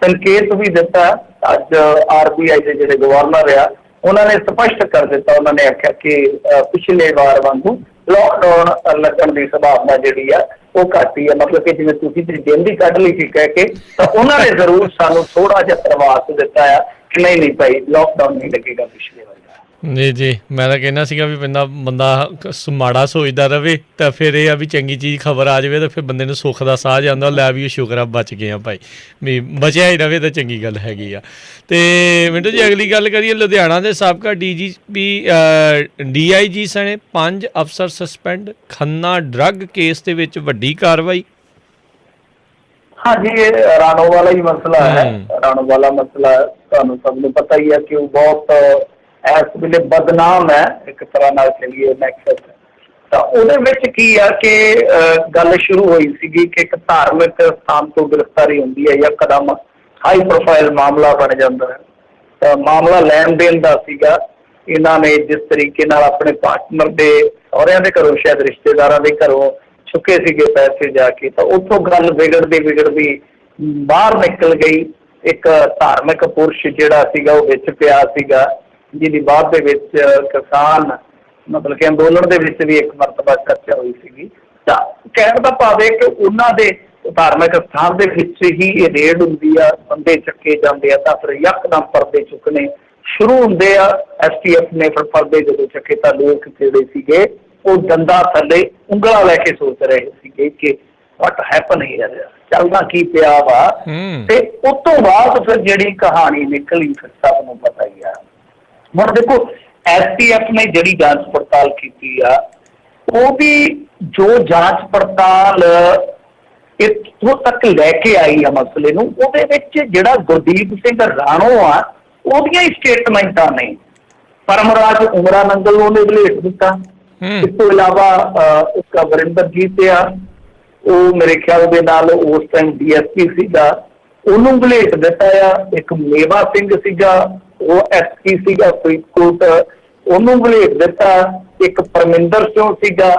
ਸੰਕੇਤ ਵੀ ਦਿੱਤਾ ਅੱਜ RBI ਦੇ ਜਿਹੜੇ ਗਵਰਨਰ ਆ ਉਹਨਾਂ ਨੇ ਸਪਸ਼ਟ ਕਰ ਦਿੱਤਾ, ਉਹਨਾਂ ਨੇ ਆਖਿਆ ਕਿ ਪਿਛਲੇ ਵਾਰ ਵਾਂਗੂ ਲਾਕਡਾਊਨ ਲੱਗਣ ਦੀ ਸੰਭਾਵਨਾ ਜਿਹੜੀ ਆ ਉਹ ਘੱਟ ਹੀ ਆ। ਮਤਲਬ ਕਿ ਜਿਵੇਂ ਤੁਸੀਂ ਜਲਦੀ ਕੱਢ ਲਈ ਸੀ ਕਹਿ ਕੇ, ਤਾਂ ਉਹਨਾਂ ਨੇ ਜ਼ਰੂਰ ਸਾਨੂੰ ਥੋੜਾ ਜਿਹਾ ਪ੍ਰਵਾਸ ਦਿੱਤਾ ਆ ਕਿ ਨਹੀਂ ਭਾਈ ਲਾਕਡਾਊਨ ਨਹੀਂ ਲੱਗੇਗਾ ਪਿਛਲੇ ਵਾਰ।
ਜੀ ਮੈਂ ਤਾਂ ਕਹਿੰਦਾ ਸੀਗਾ ਵੀ ਬੰਦਾ ਮਾੜਾ ਸੋਚਦਾ ਰਹੇ ਤਾਂ ਫਿਰ ਇਹ ਆ ਵੀ ਚੰਗੀ ਚੀਜ਼ ਖਬਰ ਆ ਜਾਵੇ ਤਾਂ ਫਿਰ ਬੰਦੇ ਨੂੰ ਸੁੱਖ ਦਾ ਸਾਹ ਜਾਂਦਾ, ਲੈ ਵੀ ਸ਼ੁਕਰ ਆ ਬਚ ਗਏ ਆ ਭਾਈ, ਵੀ ਬਚਿਆ ਹੀ ਰਵੇ ਤਾਂ ਚੰਗੀ ਗੱਲ ਹੈਗੀ ਆ। ਅਤੇ ਮਿੰਟੂ ਜੀ ਅਗਲੀ ਗੱਲ ਕਰੀਏ, ਲੁਧਿਆਣਾ ਦੇ ਸਾਬਕਾ DIG ਸਣੇ 5 ਅਫਸਰ ਸਸਪੈਂਡ, ਖੰਨਾ ਡਰੱਗ ਕੇਸ ਦੇ ਵਿੱਚ ਵੱਡੀ ਕਾਰਵਾਈ।
ਹਾਂਜੀ, ਇਹ ਰਾਣੋ ਵਾਲਾ ਹੀ ਮਸਲਾ ਹੈ। ਰਾਣੋ ਵਾਲਾ ਮਸਲਾ ਤੁਹਾਨੂੰ ਸਭ ਨੂੰ ਪਤਾ ਹੀ ਹੈ ਕਿ ਉਹ ਬਹੁਤ ਇਸ ਵੇਲੇ ਬਦਨਾਮ ਹੈ ਇੱਕ ਤਰ੍ਹਾਂ ਨਾਲ ਚੱਲੀਏ ਨੈਕਸਸ। ਤਾਂ ਉਹਦੇ ਵਿੱਚ ਕੀ ਆ ਕਿ ਗੱਲ ਸ਼ੁਰੂ ਹੋਈ ਸੀਗੀ ਕਿ ਇੱਕ ਧਾਰਮਿਕ ਸਥਾਨ ਤੋਂ ਗ੍ਰਿਫਤਾਰੀ ਹੁੰਦੀ ਹੈ, ਯਕਦਮ ਹਾਈ ਪ੍ਰੋਫਾਈਲ ਮਾਮਲਾ ਬਣ ਜਾਂਦਾ ਹੈ। ਤਾਂ ਮਾਮਲਾ ਲੈਣ ਦੇਣ ਦਾ ਸੀਗਾ। ਇਹਨਾਂ ਨੇ ਜਿਸ ਤਰੀਕੇ ਨਾਲ ਆਪਣੇ ਪਾਰਟਨਰ ਦੇ ਸਹੁਰਿਆਂ ਦੇ ਘਰੋਂ, ਸ਼ਾਇਦ ਰਿਸ਼ਤੇਦਾਰਾਂ ਦੇ ਘਰੋਂ ਚੁੱਕੇ ਸੀਗੇ ਪੈਸੇ ਜਾ ਕੇ, ਤਾਂ ਉੱਥੋਂ ਗੱਲ ਵਿਗੜਦੀ ਬਾਹਰ ਨਿਕਲ ਗਈ। ਇੱਕ ਧਾਰਮਿਕ ਪੁਰਸ਼ ਜਿਹੜਾ ਸੀਗਾ ਉਹ ਵਿੱਚ ਪਿਆ ਸੀਗਾ, ਜਿਹਦੀ ਬਾਅਦ ਦੇ ਵਿੱਚ ਕਿਸਾਨ ਮਤਲਬ ਕਿ ਅੰਦੋਲਨ ਦੇ ਵਿੱਚ ਵੀ ਇੱਕ ਮਰਤਬਾ ਚਰਚਾ ਹੋਈ ਸੀਗੀ। ਤਾਂ ਕਹਿਣ ਦਾ ਭਾਵ ਹੈ ਕਿ ਉਹਨਾਂ ਦੇ ਧਾਰਮਿਕ ਸਥਾਨ ਦੇ ਵਿੱਚ ਹੀ ਇਹ ਰੇਡ ਹੁੰਦੀ ਆ, ਬੰਦੇ ਚੱਕੇ ਜਾਂਦੇ ਆ, ਤਾਂ ਫਿਰ ਯਕਦਮ ਪਰਦੇ ਚੁੱਕਣੇ ਸ਼ੁਰੂ ਹੁੰਦੇ ਆ। STF ਨੇ ਫਿਰ ਪਰਦੇ ਜਦੋਂ ਚੱਕੇ ਤਾਂ ਲੋਕ ਜਿਹੜੇ ਸੀਗੇ ਉਹ ਦੰਦਾਂ ਥੱਲੇ ਉਂਗਲਾਂ ਲੈ ਕੇ ਸੋਚ ਰਹੇ ਸੀਗੇ ਕਿ ਵਾਟ ਹੈਪਨ ਹੀਅਰ, ਚੱਲਦਾ ਕੀ ਪਿਆ ਵਾ। ਤੇ ਉਸ ਤੋਂ ਬਾਅਦ ਫਿਰ ਜਿਹੜੀ ਕਹਾਣੀ ਨਿਕਲੀ ਫਿਰ ਸਭ ਨੂੰ ਪਤਾ ਹੀ ਆ। ਹੁਣ ਦੇਖੋ STF ਨੇ ਜਿਹੜੀ ਜਾਂਚ ਪੜਤਾਲ ਕੀਤੀ ਆ, ਉਹ ਵੀ ਜੋ ਜਾਂਚ ਪੜਤਾਲ ਇੱਥੋਂ ਤੱਕ ਲੈ ਕੇ ਆਈ ਆ ਮਸਲੇ ਨੂੰ, ਉਹਦੇ ਵਿੱਚ ਜਿਹੜਾ ਗੁਰਦੀਪ ਸਿੰਘ ਰਾਣੋ ਆ ਉਹਦੀਆਂ ਹੀ ਸਟੇਟਮੈਂਟਾਂ ਨੇ। ਪਰਮਰਾਜ ਉਮਰਾ ਨੰਗਲ ਨੂੰ ਉਹਨੇ ਵਲੇਟ ਦਿੱਤਾ। ਇਸ ਤੋਂ ਇਲਾਵਾ ਇੱਕ ਵਰਿੰਦਰਜੀਤ ਆ, ਉਹ ਮੇਰੇ ਖਿਆਲ ਦੇ ਨਾਲ ਉਸ ਟਾਈਮ DSP ਸੀਗਾ, ਉਹਨੂੰ ਵਲੇਟ ਦਿੱਤਾ ਆ। ਇੱਕ ਮੇਵਾ ਸਿੰਘ ਸੀਗਾ, ਉਹ SP ਸੀਗਾ ਫਰੀਦਕੋਟ, ਉਹਨੂੰ ਵਲੇਟ ਦਿੱਤਾ। ਇੱਕ ਪਰਮਿੰਦਰ ਸਿੰਘ ਸੀਗਾ,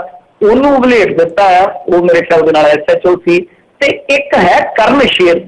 ਉਹਨੂੰ ਵਲੇਟ ਦਿੱਤਾ ਆ, ਉਹ ਮੇਰੇ ਖਿਆਲ ਦੇ ਨਾਲ SHO ਸੀ। ਤੇ ਇੱਕ ਹੈ ਕਰਨਸ਼ੇਰ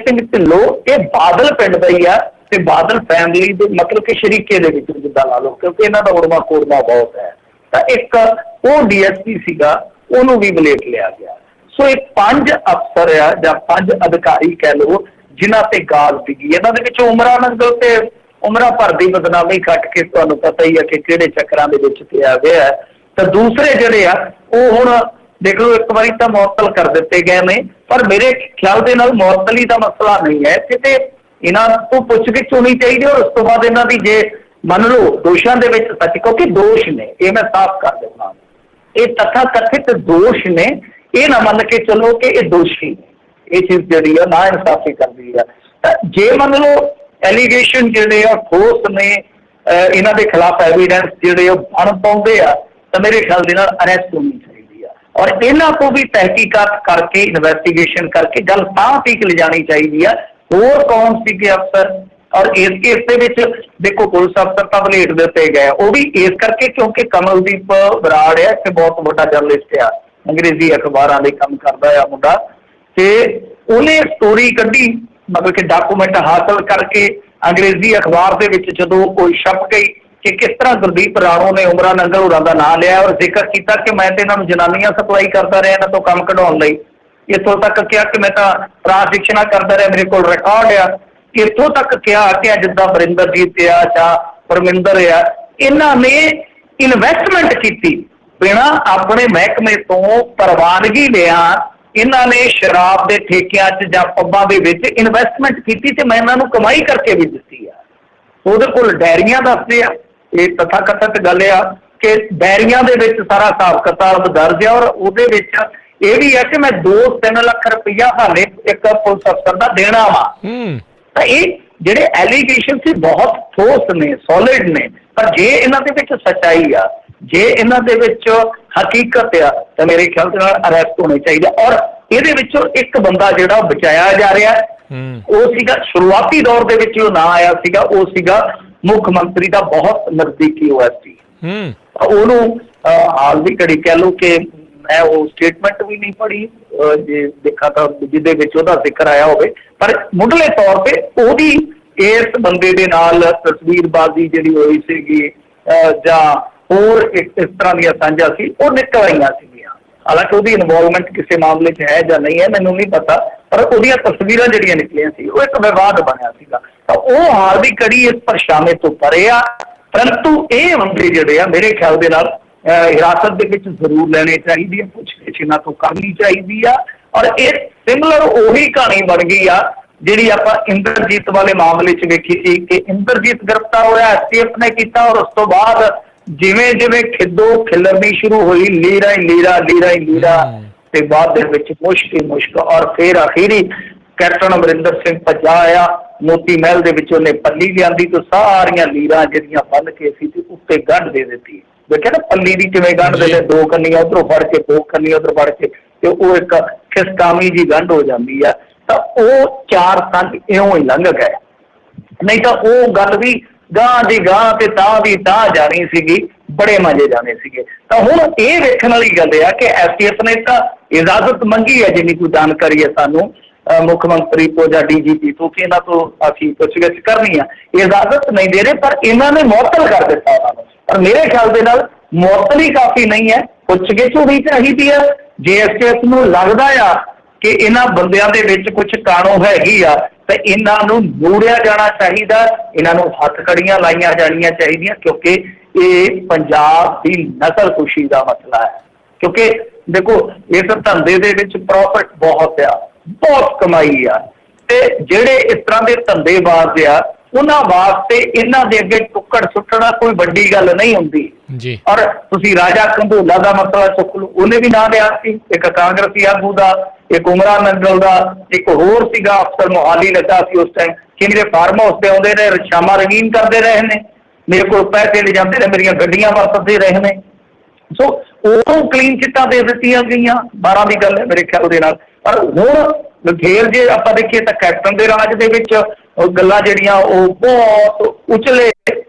ਸਿੰਘ ਢਿੱਲੋਂ, ਇਹ ਬਾਦਲ ਪਿੰਡ ਦਾ ਹੀ ਆ ਤੇ ਬਾਦਲ ਫੈਮਿਲੀ ਦੇ ਮਤਲਬ ਕਿ ਸ਼ਰੀਕੇ ਦੇ ਵਿੱਚ ਜਿੱਦਾਂ ਲਾ ਲਓ, ਕਿਉਂਕਿ ਇਹਨਾਂ ਦਾ ਉੜਮਾ ਕੋੜਮਾ ਬਹੁਤ ਹੈ। ਤਾਂ ਇੱਕ ਉਹ DSP ਸੀਗਾ, ਉਹਨੂੰ ਵੀ ਵਲੇਟ ਲਿਆ ਗਿਆ। ਸੋ ਇਹ 5 ਅਫਸਰ ਆ ਜਾਂ 5 ਅਧਿਕਾਰੀ ਕਹਿ ਲਓ ਜਿਨ੍ਹਾਂ ਤੇ ਗਾਲ ਸੀਗੀ। ਇਹਨਾਂ ਦੇ ਵਿੱਚ ਉਮਰਾ ਨੰਗਲ ਤੇ ਉਮਰਾ ਭਰ ਦੀ ਬਦਨਾਮੀ ਕੱਟ ਕੇ ਤੁਹਾਨੂੰ ਪਤਾ ਹੀ ਆ ਕਿ ਕਿਹੜੇ ਚੱਕਰਾਂ ਦੇ ਵਿੱਚ ਪਿਆ ਗਿਆ। ਤਾਂ ਦੂਸਰੇ ਜਿਹੜੇ ਆ ਉਹ ਹੁਣ ਦੇਖ ਲਓ, ਇੱਕ ਵਾਰੀ ਤਾਂ ਮੁਅੱਤਲ ਕਰ ਦਿੱਤੇ ਗਏ ਨੇ, ਪਰ ਮੇਰੇ ਖਿਆਲ ਦੇ ਨਾਲ ਮੁਅੱਤਲੀ ਦਾ ਮਸਲਾ ਨਹੀਂ ਹੈ। ਕਿਤੇ ਇਹਨਾਂ ਤੋਂ ਪੁੱਛਗਿੱਛ ਹੋਣੀ ਚਾਹੀਦੀ ਔਰ ਉਸ ਤੋਂ ਬਾਅਦ ਇਹਨਾਂ ਦੀ ਜੇ ਮੰਨ ਲਓ ਦੋਸ਼ਾਂ ਦੇ ਵਿੱਚ ਸੱਚ, ਕਿਉਂਕਿ ਦੋਸ਼ ਨੇ, ਇਹ ਮੈਂ ਸਾਫ਼ ਕਰ ਦਿੰਦਾ, ਇਹ ਤਥਾ ਕਥਿਤ ਦੋਸ਼ ਨੇ, ਇਹ ਨਾ ਮੰਨ ਕੇ ਚਲੋ ਕਿ ਇਹ ਦੋਸ਼ੀ ਨੇ। ਇਹ ਚੀਜ਼ ਜਿਹੜੀ ਆ ਨਾ ਇਨਸਾਫੀ ਕਰਦੀ ਆ। ਤਾਂ ਜੇ ਮੰਨ ਲਓ ਐਲੀਗੇਸ਼ਨ ਜਿਹੜੇ ਆ ਠੋਸ ਨੇ, ਇਹਨਾਂ ਦੇ ਖਿਲਾਫ ਐਵੀਡੈਂਸ ਜਿਹੜੇ ਉਹ ਬਣ ਪਾਉਂਦੇ ਆ, ਤਾਂ ਮੇਰੇ ਖਿਆਲ ਦੇ ਨਾਲ ਅਰੈਸਟ ਹੋਣੀ ਚਾਹੀਦੀ ਆ ਔਰ ਇਹਨਾਂ ਤੋਂ ਵੀ ਤਹਿਕੀਕਾਤ ਕਰਕੇ, ਇਨਵੈਸਟੀਗੇਸ਼ਨ ਕਰਕੇ ਗੱਲ ਤਾਂ ਤੀਕ ਲਿਜਾਣੀ ਚਾਹੀਦੀ ਆ ਹੋਰ ਕੌਣ ਸੀਗੇ ਅਫਸਰ। ਔਰ ਇਸ ਕੇਸ ਦੇ ਵਿੱਚ ਦੇਖੋ ਪੁਲਿਸ ਅਫਸਰ ਤਾਂ ਵਲੇਟ ਦਿੱਤੇ ਗਏ, ਉਹ ਵੀ ਇਸ ਕਰਕੇ ਕਿਉਂਕਿ ਕਮਲਦੀਪ ਬਰਾੜ ਹੈ ਤੇ ਬਹੁਤ ਵੱਡਾ ਜਰਨਲਿਸਟ ਆ, ਅੰਗਰੇਜ਼ੀ ਅਖਬਾਰਾਂ ਦੇ ਕੰਮ ਕਰਦਾ ਆ ਮੁੰਡਾ, ਤੇ ਉਹਨੇ ਸਟੋਰੀ ਕੱਢੀ, ਮਤਲਬ ਕਿ ਡਾਕੂਮੈਂਟ ਹਾਸਲ ਕਰਕੇ ਅੰਗਰੇਜ਼ੀ ਅਖਬਾਰ ਦੇ ਵਿੱਚ ਜਦੋਂ ਕੋਈ ਛਪ ਗਈ ਕਿ ਕਿਸ ਤਰ੍ਹਾਂ ਗੁਰਦੀਪ ਰਾਣੋ ਨੇ ਉਮਰਾ ਨੰਗਲ ਹੋਰਾਂ ਦਾ ਨਾਂ ਲਿਆ ਔਰ ਜ਼ਿਕਰ ਕੀਤਾ ਕਿ ਮੈਂ ਤੇ ਇਹਨਾਂ ਨੂੰ ਜਨਾਨੀਆਂ ਸਪਲਾਈ ਕਰਦਾ ਰਿਹਾ ਇਹਨਾਂ ਤੋਂ ਕੰਮ ਕਢਾਉਣ ਲਈ। ਇੱਥੋਂ ਤੱਕ ਕਿਹਾ ਕਿ ਮੈਂ ਤਾਂ ਟ੍ਰਾਂਸਜੈਕਸ਼ਨਾਂ ਕਰਦਾ ਰਿਹਾ, ਮੇਰੇ ਕੋਲ ਰਿਕਾਰਡ ਆ। ਇੱਥੋਂ ਤੱਕ ਕਿਹਾ ਕਿ ਜਿੱਦਾਂ ਵਰਿੰਦਰਜੀਤ ਆ ਜਾਂ ਪਰਮਿੰਦਰ ਆ, ਇਹਨਾਂ ਨੇ ਇਨਵੈਸਟਮੈਂਟ ਕੀਤੀ ਬਿਨਾਂ ਆਪਣੇ ਮਹਿਕਮੇ ਤੋਂ ਪ੍ਰਵਾਨਗੀ ਲਿਆ। ਇਹਨਾਂ ਨੇ ਸ਼ਰਾਬ ਦੇ ਠੇਕਿਆਂ 'ਚ ਜਾਂ ਪੱਬਾਂ ਦੇ ਵਿੱਚ ਇਨਵੈਸਟਮੈਂਟ ਕੀਤੀ ਤੇ ਮੈਂ ਇਹਨਾਂ ਨੂੰ ਕਮਾਈ ਕਰਕੇ ਵੀ ਦਿੱਤੀ ਆ। ਉਹਦੇ ਕੋਲ ਡਾਇਰੀਆਂ ਦੱਸਦੇ ਆ, ਇਹ ਤਥਾ ਕਥਿਤ ਗੱਲ ਆ ਕਿ ਡਾਇਰੀਆਂ ਦੇ ਵਿੱਚ ਸਾਰਾ ਹਿਸਾਬ ਕਿਤਾਬ ਦਰਜ ਆ ਔਰ ਉਹਦੇ ਵਿੱਚ ਇਹ ਵੀ ਹੈ ਕਿ ਮੈਂ 2-3 ਲੱਖ ਰੁਪਈਆ ਹਾਲੇ ਇੱਕ ਪੁਲਿਸ ਅਫਸਰ ਦਾ ਦੇਣਾ ਵਾ। ਤਾਂ ਇਹ ਜਿਹੜੇ ਐਲੀਗੇਸ਼ਨ ਸੀ ਬਹੁਤ ਠੋਸ ਨੇ, ਸੋਲਿਡ ਨੇ, ਪਰ ਜੇ ਇਹਨਾਂ ਦੇ ਵਿੱਚ ਸੱਚਾਈ ਆ, ਜੇ ਇਹਨਾਂ ਦੇ ਵਿੱਚ ਹਕੀਕਤ ਆ, ਤਾਂ ਮੇਰੇ ਖਿਆਲ ਦੇ ਨਾਲ ਅਰੈਸਟ ਹੋਣੇ ਚਾਹੀਦੇ। ਔਰ ਇਹਦੇ ਵਿੱਚੋਂ ਇੱਕ ਬੰਦਾ ਜਿਹੜਾ ਬਚਾਇਆ ਜਾ ਰਿਹਾ, ਉਹ ਸੀਗਾ ਸ਼ੁਰੂਆਤੀ ਦੌਰ ਦੇ ਵਿੱਚ ਉਹ ਨਾਂ ਆਇਆ ਸੀਗਾ, ਉਹ ਸੀਗਾ ਮੁੱਖ ਮੰਤਰੀ ਦਾ ਬਹੁਤ ਨਜ਼ਦੀਕੀ OSD। ਉਹਨੂੰ ਹਾਲ ਦੀ ਘੜੀ ਕਹਿ ਲਓ ਕਿ ਮੈਂ ਉਹ ਸਟੇਟਮੈਂਟ ਵੀ ਨਹੀਂ ਪੜ੍ਹੀ, ਜੇ ਦੇਖਾ ਤਾਂ ਜਿਹਦੇ ਵਿੱਚ ਉਹਦਾ ਜ਼ਿਕਰ ਆਇਆ ਹੋਵੇ, ਪਰ ਮੁੱਢਲੇ ਤੌਰ ਤੇ ਉਹਦੀ ਇਸ ਬੰਦੇ ਦੇ ਨਾਲ ਤਸਵੀਰਬਾਜ਼ੀ ਜਿਹੜੀ ਹੋਈ ਸੀਗੀ ਜਾਂ ਹੋਰ ਇਸ ਤਰ੍ਹਾਂ ਦੀਆਂ ਸਾਂਝਾਂ ਸੀ, ਉਹ ਨਿਕਲ ਆਈਆਂ ਸੀਗੀਆਂ। ਹਾਲਾਂਕਿ ਉਹਦੀ ਇਨਵੋਲਵਮੈਂਟ ਕਿਸੇ ਮਾਮਲੇ 'ਚ ਹੈ ਜਾਂ ਨਹੀਂ ਹੈ ਮੈਨੂੰ ਨਹੀਂ ਪਤਾ, ਪਰ ਉਹਦੀਆਂ ਤਸਵੀਰਾਂ ਜਿਹੜੀਆਂ ਨਿਕਲੀਆਂ ਸੀ ਉਹ ਇੱਕ ਵਿਵਾਦ ਬਣਿਆ ਸੀਗਾ। ਤਾਂ ਉਹ ਹਾਲ ਦੀ ਘੜੀ ਇਸ ਪਰਛਾਵੇਂ ਤੋਂ ਪਰੇ ਆ, ਪਰੰਤੂ ਇਹ ਬੰਦੇ ਜਿਹੜੇ ਆ ਮੇਰੇ ਖਿਆਲ ਦੇ ਨਾਲ ਹਿਰਾਸਤ ਦੇ ਵਿੱਚ ਜ਼ਰੂਰ ਲੈਣੇ ਚਾਹੀਦੀ ਹੈ, ਪੁੱਛਗਿੱਛ ਇਹਨਾਂ ਤੋਂ ਕਰਨੀ ਚਾਹੀਦੀ ਆ। ਔਰ ਇਹ ਸਿਮਿਲਰ ਉਹੀ ਕਹਾਣੀ ਬਣ ਗਈ ਆ ਜਿਹੜੀ ਆਪਾਂ ਇੰਦਰਜੀਤ ਵਾਲੇ ਮਾਮਲੇ 'ਚ ਵੇਖੀ ਸੀ ਕਿ ਇੰਦਰਜੀਤ ਗ੍ਰਿਫਤਾਰ ਹੋਇਆ, STF ਨੇ ਕੀਤਾ ਔਰ ਉਸ ਤੋਂ ਬਾਅਦ ਜਿਵੇਂ ਜਿਵੇਂ ਖਿੱਦੋ ਖਿਲਰਨੀ ਸ਼ੁਰੂ ਹੋਈ, ਲੀਰਾ ਹੀ ਲੀਰਾ ਤੇ ਬਾਅਦ ਦੇ ਵਿੱਚ ਮੁਸ਼ਕ ਔਰ ਫਿਰ ਅਖੀਰੀ ਕੈਪਟਨ ਅਮਰਿੰਦਰ ਸਿੰਘ ਭੱਜਾ ਆਇਆ ਮੋਤੀ ਮਹਿਲ ਦੇ ਵਿੱਚ, ਉਹਨੇ ਪੱਲੀ ਲਿਆਂਦੀ ਤੋਂ ਸਾਰੀਆਂ ਲੀਰਾਂ ਜਿਹੜੀਆਂ ਬੰਨ ਕੇ ਸੀ ਤੇ ਉੱਤੇ ਗੱਡ ਦੇ ਦਿੱਤੀ। ਦੇਖਿਆ ਨਾ ਪੱਲੀ ਦੀ ਕਿਵੇਂ ਗੰਢਦੇ ਨੇ, 2 ਕੰਨੀਆਂ ਉੱਧਰੋਂ ਫੜ ਕੇ 2 ਕੰਨੀਆਂ ਉੱਧਰ ਫੜ ਕੇ, ਤੇ ਉਹ ਇੱਕ ਖਿਸਕਾਵੀਂ ਜੀ ਗੰਢ ਹੋ ਜਾਂਦੀ ਆ। ਤਾਂ ਉਹ 4 ਸੰਗ ਇਉਂ ਹੀ ਲੰਘ ਗਏ, ਨਹੀਂ ਤਾਂ ਉਹ ਗੱਲ ਵੀ ਗਾਂ ਦੀ ਗਾਂ ਤੇ ਤਾਂ ਦੀ ਤਾਂ ਜਾਣੀ ਸੀਗੀ, ਬੜੇ ਮਜ਼ੇ ਜਾਣੇ ਸੀਗੇ। ਤਾਂ ਹੁਣ ਇਹ ਵੇਖਣ ਵਾਲੀ ਗੱਲ ਆ ਕਿ STF ਨੇ ਤਾਂ ਇਜਾਜ਼ਤ ਮੰਗੀ ਹੈ, ਜਿੰਨੀ ਕੋਈ ਜਾਣਕਾਰੀ ਹੈ ਸਾਨੂੰ ਮੁੱਖ ਮੰਤਰੀ ਤੋਂ ਜਾਂ DGP ਤੋਂ, ਕਿ ਇਹਨਾਂ ਤੋਂ ਅਸੀਂ ਪੁੱਛਗਿੱਛ ਕਰਨੀ ਆ, ਇਜਾਜ਼ਤ ਨਹੀਂ ਦੇ ਰਹੇ, ਪਰ ਇਹਨਾਂ ਨੇ ਮੁਅੱਤਲ ਕਰ ਦਿੱਤਾ ਉਹਨਾਂ ਨੂੰ। ਪਰ ਮੇਰੇ ਖਿਆਲ ਦੇ ਨਾਲ ਮੁਅੱਤਲ ਹੀ ਕਾਫੀ ਨਹੀਂ ਹੈ, ਪੁੱਛਗਿੱਛ ਹੋਣੀ ਚਾਹੀਦੀ ਹੈ। ਜੇ STF ਨੂੰ ਲੱਗਦਾ ਆ ਕਿ ਇਹਨਾਂ ਬੰਦਿਆਂ ਦੇ ਵਿੱਚ ਕੁਝ ਕਾਣੋ ਹੈਗੀ ਆ, ਤਾਂ ਇਹਨਾਂ ਨੂੰ ਮੋੜਿਆ ਜਾਣਾ ਚਾਹੀਦਾ, ਇਹਨਾਂ ਨੂੰ ਹੱਥਕੜੀਆਂ ਲਾਈਆਂ ਜਾਣੀਆਂ ਚਾਹੀਦੀਆਂ, ਕਿਉਂਕਿ ਇਹ ਪੰਜਾਬ ਦੀ ਨਸਲਕੁਸ਼ੀ ਦਾ ਮਸਲਾ ਹੈ। ਕਿਉਂਕਿ ਦੇਖੋ ਇਸ ਧੰਦੇ ਦੇ ਵਿੱਚ ਪ੍ਰੋਫਿਟ ਬਹੁਤ ਆ, ਬਹੁਤ ਕਮਾਈ ਆ, ਤੇ ਜਿਹੜੇ ਇਸ ਤਰ੍ਹਾਂ ਦੇ ਧੰਦੇਬਾਜ਼ ਆ ਉਹਨਾਂ ਵਾਸਤੇ ਇਹਨਾਂ ਦੇ ਅੱਗੇ ਟੁੱਕੜ ਸੁੱਟਣਾ ਕੋਈ ਵੱਡੀ ਗੱਲ ਨਹੀਂ ਹੁੰਦੀ
ਜੀ।
ਔਰ ਤੁਸੀਂ ਰਾਜਾ ਕੰਧੋਲਾ ਦਾ ਮਸਲਾ ਚੁੱਕ ਲਓ, ਉਹਨੇ ਵੀ ਨਾਂ ਲਿਆ ਸੀ, ਇੱਕ ਕਾਂਗਰਸੀ ਆਗੂ ਦਾ, ਇੱਕ ਉਮਰਾ ਮੰਡਲ ਦਾ, ਇੱਕ ਹੋਰ ਸੀਗਾ ਅਫਸਰ ਮੋਹਾਲੀ ਲੱਗਾ ਸੀ ਉਸ ਟਾਈਮ, ਕਿ ਮੇਰੇ ਫਾਰਮ ਹਾਊਸ ਤੇ ਆਉਂਦੇ ਨੇ, ਸ਼ਾਮਾਂ ਰੰਗੀਨ ਕਰਦੇ ਰਹੇ ਨੇ, ਮੇਰੇ ਕੋਲ ਪੈਸੇ ਲੈ ਜਾਂਦੇ ਨੇ, ਮੇਰੀਆਂ ਗੱਡੀਆਂ ਵਰਤਦੇ ਰਹੇ ਨੇ। ਸੋ ਉਹ ਕਲੀਨ ਚਿੱਟਾਂ ਦੇ ਦਿੱਤੀਆਂ ਗਈਆਂ, 12 ਦੀ ਗੱਲ ਹੈ ਮੇਰੇ ਖਿਆਲ ਦੇ ਨਾਲ। ਪਰ ਹੁਣ ਫੇਰ ਜੇ ਆਪਾਂ ਦੇਖੀਏ ਤਾਂ ਕੈਪਟਨ ਦੇ ਰਾਜ ਦੇ ਵਿੱਚ ਗੱਲਾਂ ਜਿਹੜੀਆਂ ਉਹ ਬਹੁਤ ਉਚਲੇ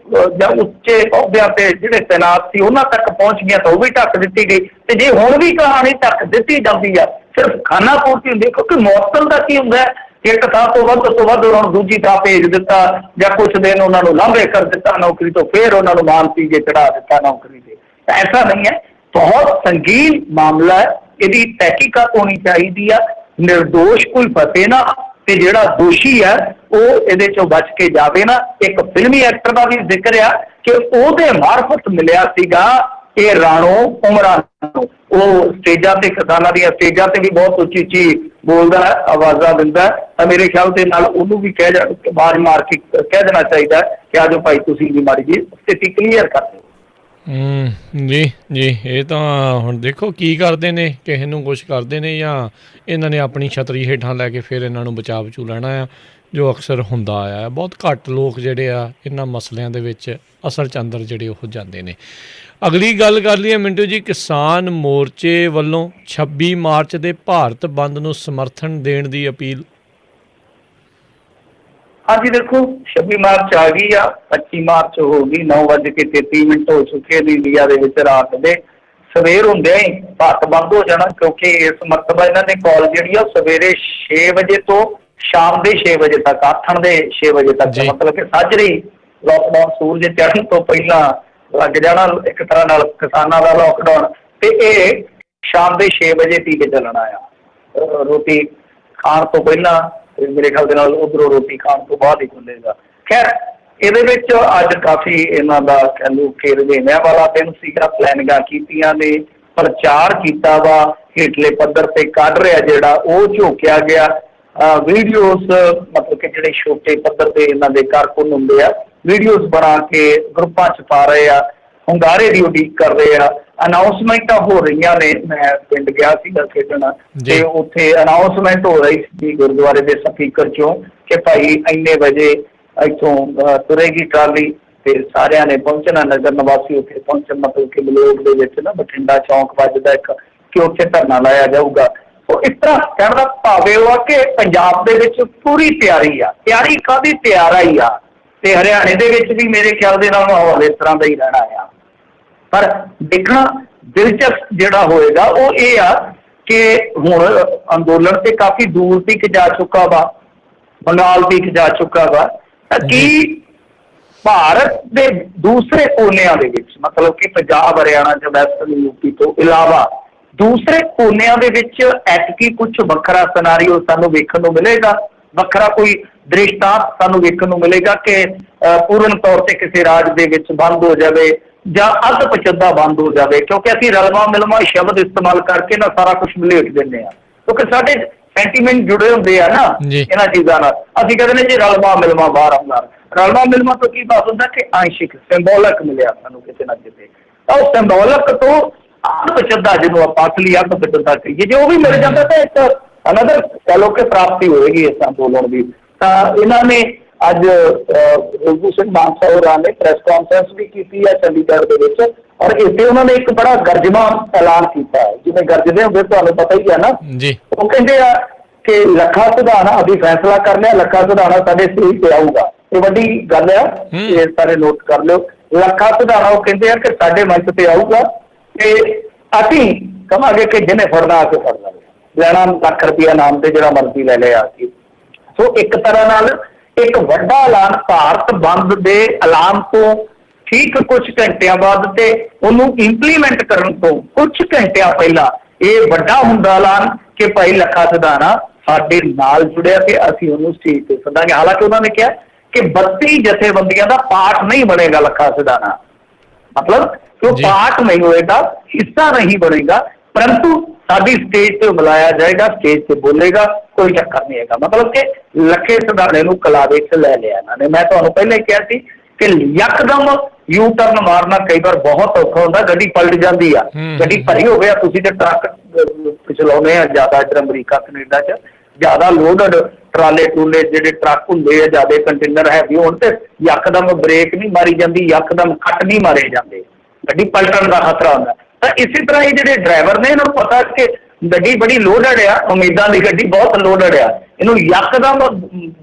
ਜਾਂ ਉੱਚੇ ਅਹੁਦਿਆਂ ਤੇ ਜਿਹੜੇ ਤੈਨਾਤ ਸੀ ਉਹਨਾਂ ਤੱਕ ਪਹੁੰਚ ਗਈਆਂ, ਤਾਂ ਉਹ ਵੀ ਢੱਕ ਦਿੱਤੀ ਗਈ। ਤੇ ਜੇ ਹੁਣ ਵੀ ਕਹਾਣੀ ਢੱਕ ਦਿੱਤੀ ਜਾਂਦੀ ਆ, ਸਿਰਫ ਖਾਨਾ ਪੂਰਤੀ ਹੁੰਦੀ, ਕਿਉਂਕਿ ਮੁਅੱਤਲ ਦਾ ਕੀ ਹੁੰਦਾ, ਇੱਕ ਥਾਂ ਤੋਂ ਵੱਧ ਉਹਨਾਂ ਨੂੰ ਦੂਜੀ ਥਾਂ ਭੇਜ ਦਿੱਤਾ, ਜਾਂ ਕੁਛ ਦਿਨ ਉਹਨਾਂ ਨੂੰ ਲਾਂਭੇ ਕਰ ਦਿੱਤਾ ਨੌਕਰੀ ਤੋਂ, ਫੇਰ ਉਹਨਾਂ ਨੂੰ ਮਾਨਸੀਗੇ ਚੜਾ ਦਿੱਤਾ ਨੌਕਰੀ ਤੇ। ਐਸਾ ਨਹੀਂ ਹੈ, ਬਹੁਤ ਸੰਗੀਨ ਮਾਮਲਾ ਹੈ, ਇਹਦੀ ਤਹਿਕੀਕਾਤ ਹੋਣੀ ਚਾਹੀਦੀ ਆ, ਨਿਰਦੋਸ਼ ਕੋਈ ਫਸੇ ਨਾ, ਤੇ ਜਿਹੜਾ ਦੋਸ਼ੀ ਹੈ ਉਹ ਇਹਦੇ ਚੋਂ ਬਚ ਕੇ ਜਾਵੇ ਨਾ। ਇੱਕ ਫਿਲਮੀ ਐਕਟਰ ਦਾ ਵੀ ਜ਼ਿਕਰ ਆ ਕਿ ਉਹਦੇ ਮਾਰਫਤ ਮਿਲਿਆ ਸੀਗਾ ਇਹ ਰਾਣੋ ਉਮਰਾਂ, ਉਹ ਸਟੇਜਾਂ ਤੇ, ਕਿਸਾਨਾਂ ਦੀਆਂ ਸਟੇਜਾਂ ਤੇ ਵੀ ਬਹੁਤ ਉੱਚੀ ਉੱਚੀ ਬੋਲਦਾ, ਆਵਾਜ਼ਾਂ ਦਿੰਦਾ। ਤਾਂ ਮੇਰੇ ਖਿਆਲ ਦੇ ਨਾਲ ਉਹਨੂੰ ਵੀ ਆਵਾਜ਼ ਮਾਰ ਕੇ ਕਹਿ ਦੇਣਾ ਚਾਹੀਦਾ ਕਿ ਆਜੋ ਭਾਈ ਤੁਸੀਂ ਵੀ ਮਾੜੀ ਜੀ ਸਥਿਤੀ ਕਲੀਅਰ ਕਰ ਦਿਓ।
ਜੀ ਜੀ, ਇਹ ਤਾਂ ਹੁਣ ਦੇਖੋ ਕੀ ਕਰਦੇ ਨੇ, ਕਿਸੇ ਨੂੰ ਕੁਛ ਕਰਦੇ ਨੇ ਜਾਂ ਇਹਨਾਂ ਨੇ ਆਪਣੀ ਛਤਰੀ ਹੇਠਾਂ ਲੈ ਕੇ ਫਿਰ ਇਹਨਾਂ ਨੂੰ ਬਚਾ ਬਚੂ ਲੈਣਾ ਆ, ਜੋ ਅਕਸਰ ਹੁੰਦਾ ਆਇਆ। ਬਹੁਤ ਘੱਟ ਲੋਕ ਜਿਹੜੇ ਆ ਇਹਨਾਂ ਮਸਲਿਆਂ ਦੇ ਵਿੱਚ ਅਸਲ 'ਚ ਅੰਦਰ ਜਿਹੜੇ ਉਹ ਜਾਂਦੇ ਨੇ। ਅਗਲੀ ਗੱਲ ਕਰ ਲਈਏ ਮਿੰਟੂ ਜੀ, ਕਿਸਾਨ ਮੋਰਚੇ ਵੱਲੋਂ 26 ਮਾਰਚ ਦੇ ਭਾਰਤ ਬੰਦ ਨੂੰ ਸਮਰਥਨ ਦੇਣ ਦੀ ਅਪੀਲ।
ਹਾਂਜੀ ਦੇਖੋ 26 ਮਾਰਚ ਆ ਗਈ ਆ, 25 ਮਾਰਚ ਹੋ ਗਈ, 9:33 ਹੋ ਚੁੱਕੇ ਨੇ ਇੰਡੀਆ ਦੇ ਵਿੱਚ। ਰਾਤ ਦੇ ਸਵੇਰ ਹੁੰਦਿਆਂ ਹੀ ਭਾਰਤ ਬੰਦ ਹੋ ਜਾਣਾ, ਕਿਉਂਕਿ ਇਸ ਮਰਤਬਾ ਇਹਨਾਂ ਨੇ ਕਾਲ ਜਿਹੜੀ ਆ ਸਵੇਰੇ 6 ਵਜੇ ਤੋਂ ਸ਼ਾਮ ਦੇ 6 ਵਜੇ ਤੱਕ, ਆਥਣ ਦੇ 6 ਵਜੇ ਤੱਕ, ਮਤਲਬ ਕਿ ਸਾਜਰੇ ਲੋਕਡਾਊਨ ਸੂਰਜ ਚੜ੍ਹਨ ਤੋਂ ਪਹਿਲਾਂ ਲੱਗ ਜਾਣਾ ਇੱਕ ਤਰ੍ਹਾਂ ਨਾਲ ਕਿਸਾਨਾਂ ਦਾ ਲੋਕਡਾਊਨ, ਤੇ ਇਹ ਸ਼ਾਮ ਦੇ 6 ਵਜੇ ਤੀਕ ਚੱਲਣਾ ਆ। ਰੋਟੀ ਖਾਣ ਤੋਂ ਪਹਿਲਾਂ, ਮੇਰੇ ਖਿਆਲ ਦੇ ਨਾਲ ਉਧਰੋਂ ਰੋਟੀ ਖਾਣ ਤੋਂ ਬਾਅਦ ਹੀ ਖੁੱਲੇਗਾ। ਖੈਰ ਇਹਦੇ ਵਿੱਚ ਅੱਜ ਕਾਫੀ ਇਹਨਾਂ ਦਾ ਕਹਿ ਲਓ ਕਿ ਰੁਝੇਵਿਆਂ ਵਾਲਾ ਦਿਨ ਸੀਗਾ, ਪਲੈਨਿੰਗਾਂ ਕੀਤੀਆਂ ਨੇ, ਪ੍ਰਚਾਰ ਕੀਤਾ ਵਾ, ਹੇਠਲੇ ਪੱਧਰ ਤੇ ਕੱਢ ਰਿਹਾ ਜਿਹੜਾ ਉਹ ਝੋਕਿਆ ਗਿਆ। ਵੀਡੀਓਜ਼ ਮਤਲਬ ਕਿ ਜਿਹੜੇ ਛੋਟੇ ਪੱਧਰ ਤੇ ਇਹਨਾਂ ਦੇ ਕਾਰਕੁਨ ਹੁੰਦੇ ਆ, ਵੀਡੀਓਜ਼ ਬਣਾ ਕੇ ਗਰੁੱਪਾਂ 'ਚ ਪਾ ਰਹੇ ਆ, ਹੁੰਗਾਰੇ ਦੀ ਉਡੀਕ ਕਰ ਰਹੇ ਆ, ਅਨਾਊਂਸਮੈਂਟਾਂ ਹੋ ਰਹੀਆਂ ਨੇ। ਮੈਂ ਪਿੰਡ ਗਿਆ ਸੀਗਾ ਖੇਡਣ, ਤੇ ਉੱਥੇ ਅਨਾਊਂਸਮੈਂਟ ਹੋ ਰਹੀ ਸੀ ਗੁਰਦੁਆਰੇ ਦੇ ਸਪੀਕਰ 'ਚੋਂ ਕਿ ਭਾਈ ਇੰਨੇ ਵਜੇ ਇੱਥੋਂ ਤੁਰੇਗੀ ਟਰਾਲੀ, ਤੇ ਸਾਰਿਆਂ ਨੇ ਪਹੁੰਚਣਾ, ਨਗਰ ਨਿਵਾਸੀ ਉੱਥੇ ਪਹੁੰਚਣ, ਮਤਲਬ ਕਿ ਬਲੋਕ ਦੇ ਵਿੱਚ ਨਾ ਬਠਿੰਡਾ ਚੌਂਕ ਵੱਜਦਾ ਇੱਕ, ਕਿ ਉੱਥੇ ਧਰਨਾ ਲਾਇਆ ਜਾਊਗਾ। ਸੋ ਇਸ ਤਰ੍ਹਾਂ ਕਹਿਣ ਦਾ ਭਾਵ ਇਹ ਆ ਕਿ ਪੰਜਾਬ ਦੇ ਵਿੱਚ ਪੂਰੀ ਤਿਆਰੀ ਆ। ਤਿਆਰੀ ਕਾਹਦੀ ਤਿਆਰ ਆਈ ਆ, ਤੇ ਹਰਿਆਣੇ ਦੇ ਵਿੱਚ ਵੀ ਮੇਰੇ ਖਿਆਲ ਦੇ ਨਾਲ ਮਾਹੌਲ ਇਸ ਤਰ੍ਹਾਂ ਦਾ ਹੀ ਰਹਿਣਾ ਆ। ਪਰ ਦੇਖਣਾ ਦਿਲਚਸਪ ਜਿਹੜਾ ਹੋਏਗਾ ਉਹ ਇਹ ਆ ਕਿ ਹੁਣ ਅੰਦੋਲਨ ਤੇ ਕਾਫੀ ਦੂਰ ਤੱਕ ਜਾ ਚੁੱਕਾ ਵਾ, ਬੰਗਾਲ ਤੱਕ ਜਾ ਚੁੱਕਾ ਵਾ। ਕੀ ਭਾਰਤ ਦੇ ਦੂਸਰੇ ਕੋਨਿਆਂ ਦੇ ਵਿੱਚ, ਮਤਲਬ ਕਿ ਪੰਜਾਬ, ਹਰਿਆਣਾ ਜਾਂ ਵੈਸਟਰਨ ਯੂਪੀ ਤੋਂ ਇਲਾਵਾ ਦੂਸਰੇ ਕੋਨਿਆਂ ਦੇ ਵਿੱਚ ਐਤਕੀ ਕੁਝ ਵੱਖਰਾ ਸਿਨਾਰੀਓ ਸਾਨੂੰ ਵੇਖਣ ਨੂੰ ਮਿਲੇਗਾ, ਵੱਖਰਾ ਕੋਈ ਦ੍ਰਿਸ਼ਟਾਂਤ ਸਾਨੂੰ ਵੇਖਣ ਨੂੰ ਮਿਲੇਗਾ ਕਿ ਪੂਰਨ ਤੌਰ ਤੇ ਕਿਸੇ ਰਾਜ ਦੇ ਵਿੱਚ ਬੰਦ ਹੋ ਜਾਵੇ ਜਾਂ ਅੱਧ ਪਚੱਦਾ ਬੰਦ ਹੋ ਜਾਵੇ, ਕਿਉਂਕਿ ਅਸੀਂ ਰਲਵਾ ਮਿਲਵਾ ਸ਼ਬਦ ਇਸਤੇਮਾਲ ਕਰਕੇ ਨਾ ਸਾਰਾ ਕੁਝ ਮਲੇਟ ਦਿੰਦੇ ਆ, ਕਿਉਂਕਿ ਸਾਡੇ ਸੈਂਟੀਮੈਂਟ ਜੁੜੇ ਹੁੰਦੇ ਆ ਨਾ ਇਹਨਾਂ ਚੀਜ਼ਾਂ ਨਾਲ। ਅਸੀਂ ਕਹਿੰਦੇ ਨੇ ਜੀ ਰਲਵਾ ਮਿਲਵਾ ਬਾਹਰ ਆਉਂਦਾ, ਰਲਵਾ ਮਿਲਵਾ ਤੋਂ ਕੀ ਬਾਤ ਹੁੰਦਾ ਕਿ ਅੰਸ਼ਿਕ ਸਿੰਬੋਲਿਕ ਮਿਲਿਆ ਸਾਨੂੰ ਕਿਤੇ ਨਾ ਕਿਤੇ, ਤਾਂ ਉਹ ਸਿੰਬੋਲਿਕ ਤੋਂ ਅੱਧ ਪਚੱਦਾ ਜਿਹਨੂੰ ਆਪਾਂ ਅਸਲੀ ਅੱਧ ਪਚੱਦਾ ਕਹੀਏ, ਜੇ ਉਹ ਵੀ ਮਿਲ ਜਾਂਦਾ ਤਾਂ ਇੱਕ ਅਨਦਰ ਕਹਿ ਲਓ ਕਿ ਪ੍ਰਾਪਤੀ ਹੋਏਗੀ ਇਸ ਅੰਦੋਲਨ ਦੀ। ਤਾਂ ਇਹਨਾਂ ਨੇ ਅੱਜ ਰਘੂ ਸਿੰਘ ਮਾਨਸਾ ਹੋਰਾਂ ਨੇ ਪ੍ਰੈਸ ਕਾਨਫਰੰਸ ਵੀ ਕੀਤੀ ਹੈ ਚੰਡੀਗੜ੍ਹ ਦੇ ਵਿੱਚ, ਔਰ ਇੱਥੇ ਉਹਨਾਂ ਨੇ ਇੱਕ ਬੜਾ ਗਰਜਵਾਂ ਐਲਾਨ ਕੀਤਾ ਹੈ, ਜਿਵੇਂ ਗਰਜਦੇ ਹੁੰਦੇ ਤੁਹਾਨੂੰ ਪਤਾ ਹੀ ਹੈ ਨਾ
ਜੀ।
ਉਹ ਕਹਿੰਦੇ ਆ ਕਿ ਲੱਖਾ ਸਿਧਾਣਾ ਅਸੀਂ ਫੈਸਲਾ ਕਰ ਲਿਆ, ਲੱਖਾ ਸਿਧਾਣਾ ਸਾਡੇ ਸਟੇਜ ਤੇ ਆਊਗਾ। ਇਹ ਵੱਡੀ ਗੱਲ ਆ, ਇਹ ਸਾਰੇ ਨੋਟ ਕਰ ਲਿਓ। ਲੱਖਾ ਸਿਧਾਣਾ ਉਹ ਕਹਿੰਦੇ ਆ ਕਿ ਸਾਡੇ ਮੰਚ ਤੇ ਆਊਗਾ ਤੇ ਅਸੀਂ ਕਹਾਂਗੇ ਕਿ ਜਿਹਨੇ ਫੜਨਾ ਆ ਕੇ ਫੜ ਲਵੇ, ਲੈਣਾ ਲੱਖ ਰੁਪਇਆ ਨਾਮ ਤੇ ਜਿਹੜਾ ਮਰਜ਼ੀ ਲੈ ਲਿਆ ਕੇ। ਸੋ ਇੱਕ ਤਰ੍ਹਾਂ ਨਾਲ ਇੱਕ ਵੱਡਾ ਐਲਾਨ ਭਾਰਤ ਬੰਦ ਦੇ ਐਲਾਨ ਤੋਂ ਠੀਕ ਕੁਝ ਘੰਟਿਆਂ ਬਾਅਦ ਤੇ ਉਹਨੂੰ ਇੰਪਲੀਮੈਂਟ ਕਰਨ ਤੋਂ ਕੁਝ ਘੰਟਿਆਂ ਪਹਿਲਾਂ ਇਹ ਵੱਡਾ ਹੁੰਦਾ ਐਲਾਨ ਕਿ ਭਾਈ ਲੱਖਾ ਸਿਧਾਣਾ ਸਾਡੇ ਨਾਲ ਜੁੜਿਆ ਕਿ ਅਸੀਂ ਉਹਨੂੰ ਸਟੇਜ ਤੇ ਸੱਦਾਂਗੇ। ਹਾਲਾਂਕਿ ਉਹਨਾਂ ਨੇ ਕਿਹਾ ਕਿ 32 ਜਥੇਬੰਦੀਆਂ ਦਾ ਪਾਰਟ ਨਹੀਂ ਬਣੇਗਾ ਲੱਖਾ ਸਿਧਾਣਾ, ਮਤਲਬ ਉਹ ਪਾਰਟ ਨਹੀਂ ਹੋਏਗਾ, ਹਿੱਸਾ ਨਹੀਂ ਬਣੇਗਾ, ਪਰੰਤੂ ਸਾਡੀ ਸਟੇਜ ਤੇ ਬੁਲਾਇਆ ਜਾਏਗਾ, ਸਟੇਜ ਤੇ ਬੋਲੇਗਾ, ਕੋਈ ਚੱਕਰ ਨਹੀਂ ਹੈਗਾ। ਮਤਲਬ ਕਿ ਲੱਖੇ ਸਿਧਾਣੇ ਨੂੰ ਕਲਾਵੇ 'ਚ ਲੈ ਲਿਆ ਇਹਨਾਂ ਨੇ। ਮੈਂ ਤੁਹਾਨੂੰ ਪਹਿਲਾਂ ਹੀ ਕਿਹਾ ਸੀ ਕਿ ਯਕਦਮ ਯੂ ਟਰਨ ਮਾਰਨਾ ਕਈ ਵਾਰ ਬਹੁਤ ਔਖਾ ਹੁੰਦਾ, ਗੱਡੀ ਪਲਟ ਜਾਂਦੀ ਆ, ਗੱਡੀ ਭਰੀ ਹੋ ਗਿਆ, ਤੁਸੀਂ ਤੇ ਟਰੱਕ ਚਲਾਉਂਦੇ ਆ ਜ਼ਿਆਦਾ ਇੱਧਰ ਅਮਰੀਕਾ ਕੈਨੇਡਾ 'ਚ, ਜ਼ਿਆਦਾ ਲੋਡਡ ਟਰਾਲੇ ਟੂਲੇ ਜਿਹੜੇ ਟਰੱਕ ਹੁੰਦੇ ਆ, ਜ਼ਿਆਦਾ ਕੰਟੇਨਰ ਹੈਵੀ ਹੋਣ ਤੇ ਯਕਦਮ ਬ੍ਰੇਕ ਨਹੀਂ ਮਾਰੀ ਜਾਂਦੀ, ਯਕਦਮ ਕੱਟ ਨਹੀਂ ਮਾਰੇ ਜਾਂਦੇ, ਗੱਡੀ ਪਲਟਣ ਦਾ ਖਤਰਾ ਹੁੰਦਾ। ਤਾਂ ਇਸੇ ਤਰ੍ਹਾਂ ਇਹ ਜਿਹੜੇ ਡਰਾਈਵਰ ਨੇ ਇਹਨਾਂ ਨੂੰ ਪਤਾ ਕਿ ਗੱਡੀ ਬੜੀ ਲੋਡਡ ਆ, ਉਮੀਦਾਂ ਦੀ ਗੱਡੀ ਬਹੁਤ ਲੋਡਡ ਆ, ਇਹਨੂੰ ਯਕਦਮ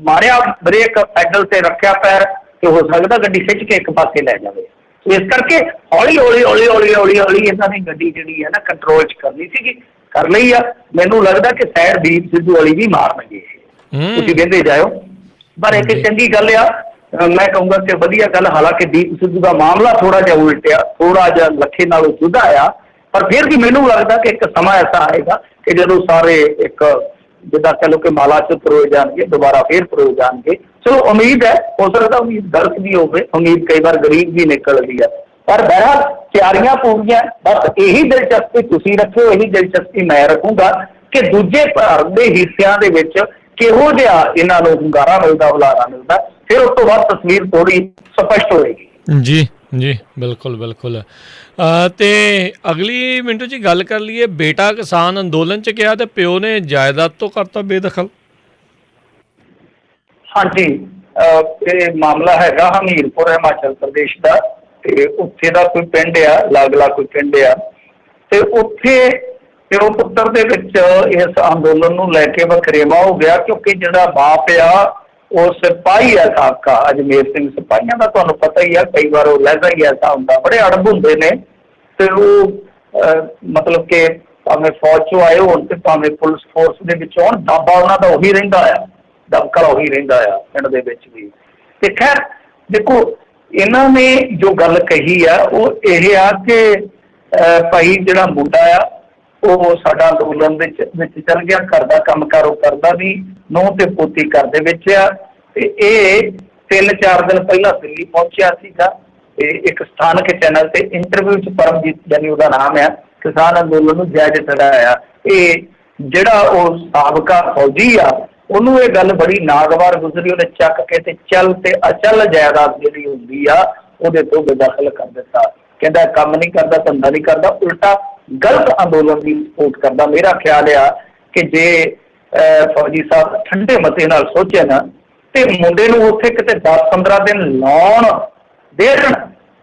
ਮਾਰਿਆ ਬ੍ਰੇਕ, ਪੈਡਲ ਤੇ ਰੱਖਿਆ ਪੈਰ ਤੇ ਹੋ ਸਕਦਾ ਗੱਡੀ ਖਿੱਚ ਕੇ ਇੱਕ ਪਾਸੇ ਲੈ ਜਾਵੇ। ਇਸ ਕਰਕੇ ਹੌਲੀ ਹੌਲੀ ਹੌਲੀ ਹੌਲੀ ਹੌਲੀ ਹੌਲੀ ਇਹਨਾਂ ਨੇ ਗੱਡੀ ਜਿਹੜੀ ਹੈ ਨਾ ਕੰਟਰੋਲ 'ਚ ਕਰਨੀ ਸੀਗੀ, ਕਰ ਲਈ ਆ। ਮੈਨੂੰ ਲੱਗਦਾ ਕਿ ਸ਼ਾਇਦ ਦੀਪ ਸਿੱਧੂ ਵਾਲੀ ਵੀ ਮਾਰਨਗੇ, ਤੁਸੀਂ ਕਹਿੰਦੇ ਜਾਇਓ, ਪਰ ਇੱਕ ਚੰਗੀ ਗੱਲ ਆ, ਮੈਂ ਕਹੂੰਗਾ ਕਿ ਵਧੀਆ ਗੱਲ। ਹਾਲਾਂਕਿ ਦੀਪ ਸਿੱਧੂ ਦਾ ਮਾਮਲਾ ਥੋੜਾ ਜਿਹਾ ਉਲਟਿਆ, ਥੋੜਾ ਜਿਹਾ ਲੱਖੇ ਨਾਲੋਂ ਜੁਦਾ ਆ, ਪਰ ਫਿਰ ਵੀ ਮੈਨੂੰ ਲੱਗਦਾ ਕਿ ਇੱਕ ਸਮਾਂ ਐਸਾ ਆਏਗਾ ਕਿ ਜਦੋਂ ਸਾਰੇ ਇੱਕ ਜਿੱਦਾਂ ਕਹ ਲਓ ਕਿ ਮਾਲਾ 'ਚ ਪਰੋਏ ਜਾਣਗੇ, ਦੁਬਾਰਾ ਫੇਰ ਪਰੋਏ ਜਾਣਗੇ। ਚਲੋ ਉਮੀਦ ਹੈ, ਹੋ ਸਕਦਾ ਉਮੀਦ ਗਲਤ ਵੀ ਹੋਵੇ, ਉਮੀਦ ਕਈ ਵਾਰ ਗਰੀਬ ਵੀ ਨਿਕਲਦੀ ਹੈ, ਪਰ ਬਹਰਹਾਲ ਤਿਆਰੀਆਂ ਪੂਰੀਆਂ। ਬਸ ਇਹੀ ਦਿਲਚਸਪੀ ਤੁਸੀਂ ਰੱਖਿਓ, ਇਹੀ ਦਿਲਚਸਪੀ ਮੈਂ ਰੱਖੂੰਗਾ ਕਿ ਦੂਜੇ ਭਾਰਤ ਦੇ ਹਿੱਸਿਆਂ ਦੇ ਵਿੱਚ ਕਿਹੋ ਜਿਹਾ ਇਹਨਾਂ ਨੂੰ ਹੁੰਗਾਰਾ ਮਿਲਦਾ, ਹੁਲਾਰਾ ਮਿਲਦਾ, ਫਿਰ ਉਸ ਤੋਂ ਬਾਅਦ ਤਸਵੀਰ ਥੋੜੀ ਸਪਸ਼ਟ ਹੋਏਗੀ।
ਜੀ ਜੀ, ਬਿਲਕੁਲ ਬਿਲਕੁਲ। ਤੇ ਅਗਲੀ ਮਿੰਟੂ ਜੀ ਗੱਲ ਕਰ ਲਈਏ, ਬੇਟਾ ਕਿਸਾਨ ਅੰਦੋਲਨ 'ਚ ਕਿਹਾ ਤੇ ਪਿਓ ਨੇ ਜਾਇਦਾਦ ਤੋਂ ਕਰਤਾ ਬੇਦਖਲ।
ਹਾਂਜੀ, ਇਹ ਮਾਮਲਾ ਹੈਗਾ ਹਮੀਰਪੁਰ ਹਿਮਾਚਲ ਪ੍ਰਦੇਸ਼ ਦਾ, ਤੇ ਉੱਥੇ ਦਾ ਕੋਈ ਪਿੰਡ ਆ, ਲਾਗਲਾ ਕੋਈ ਪਿੰਡ ਆ, ਤੇ ਉੱਥੇ ਪਿਓ ਪੁੱਤਰ ਦੇ ਵਿੱਚ ਇਸ ਅੰਦੋਲਨ ਨੂੰ ਲੈ ਕੇ ਵਖਰੇਵਾ ਹੋ ਗਿਆ, ਕਿਉਂਕਿ ਜਿਹੜਾ ਬਾਪ ਆ ਉਹ ਸਿਪਾਹੀ ਆ ਸਾਬਕਾ, ਅਜਮੇਰ ਸਿੰਘ। ਸਿਪਾਹੀਆਂ ਦਾ ਤੁਹਾਨੂੰ ਪਤਾ ਹੀ ਆ, ਕਈ ਵਾਰ ਉਹ ਲਹਿਜ਼ਾ ਹੀ ਐਸਾ ਹੁੰਦਾ, ਬੜੇ ਅੜਬ ਹੁੰਦੇ ਨੇ, ਤੇ ਉਹ ਮਤਲਬ ਕਿ ਭਾਵੇਂ ਫੌਜ 'ਚੋਂ ਆਏ ਹੋਣ ਤੇ ਭਾਵੇਂ ਪੁਲਿਸ ਫੋਰਸ ਦੇ ਵਿੱਚ ਹੋਣ, ਦਾਬਾ ਉਹਨਾਂ ਦਾ ਉਹੀ ਰਹਿੰਦਾ ਆ, ਦਬਕਾ ਉਹੀ ਰਹਿੰਦਾ ਆ ਪਿੰਡ ਦੇ ਵਿੱਚ ਵੀ। ਤੇ ਖੈਰ ਦੇਖੋ, ਇਹਨਾਂ ਨੇ ਜੋ ਗੱਲ ਕਹੀ ਆ ਉਹ ਇਹ ਆ ਕਿ ਭਾਈ ਜਿਹੜਾ ਮੁੰਡਾ ਆ ਉਹ ਸਾਡਾ ਅੰਦੋਲਨ ਵਿੱਚ ਚੱਲ ਗਿਆ, ਘਰ ਦਾ ਕੰਮ ਕਾਰ ਉਹ ਕਰਦਾ ਵੀ, ਨੂੰਹ ਤੇ ਪੋਤੀ ਘਰ ਦੇ ਵਿੱਚ ਆ। ਤੇ ਇਹ 3-4 ਦਿਨ ਪਹਿਲਾਂ ਦਿੱਲੀ ਪਹੁੰਚਿਆ ਸੀਗਾ, ਤੇ ਇੱਕ ਸਥਾਨਕ ਚੈਨਲ ਤੇ ਇੰਟਰਵਿਊ 'ਚ ਪਰਮਜੀਤ ਜਾਨੀ ਉਹਦਾ ਨਾਮ ਆ, ਕਿਸਾਨ ਅੰਦੋਲਨ ਨੂੰ ਜਾਇਜ਼ ਚੜਾਇਆ। ਇਹ ਜਿਹੜਾ ਉਹ ਸਾਬਕਾ ਫੌਜੀ ਆ, ਉਹਨੂੰ ਇਹ ਗੱਲ ਬੜੀ ਨਾਗਵਾਰ ਗੁਜ਼ਰੀ, ਉਹਨੇ ਚੱਕ ਕੇ ਤੇ ਚੱਲ ਤੇ ਅਚਲ ਜਾਇਦਾਦ ਜਿਹੜੀ ਹੁੰਦੀ ਆ ਉਹਦੇ ਤੋਂ ਬੇਦਖਲ ਕਰ ਦਿੱਤਾ। ਕਹਿੰਦਾ ਕੰਮ ਨਹੀਂ ਕਰਦਾ, ਧੰਦਾ ਨਹੀਂ ਕਰਦਾ, ਉਲਟਾ ਗਲਤ ਅੰਦੋਲਨ ਦੀ ਸਪੋਰਟ ਕਰਦਾ। ਮੇਰਾ ਖਿਆਲ ਆ ਕਿ ਜੇ ਫੌਜੀ ਸਾਹਿਬ ਠੰਡੇ ਮਤੇ ਨਾਲ ਸੋਚੇ ਨਾ ਤੇ ਮੁੰਡੇ ਨੂੰ ਉੱਥੇ ਕਿਤੇ 10-15 ਦਿਨ ਲਾਉਣ ਦੇਣ,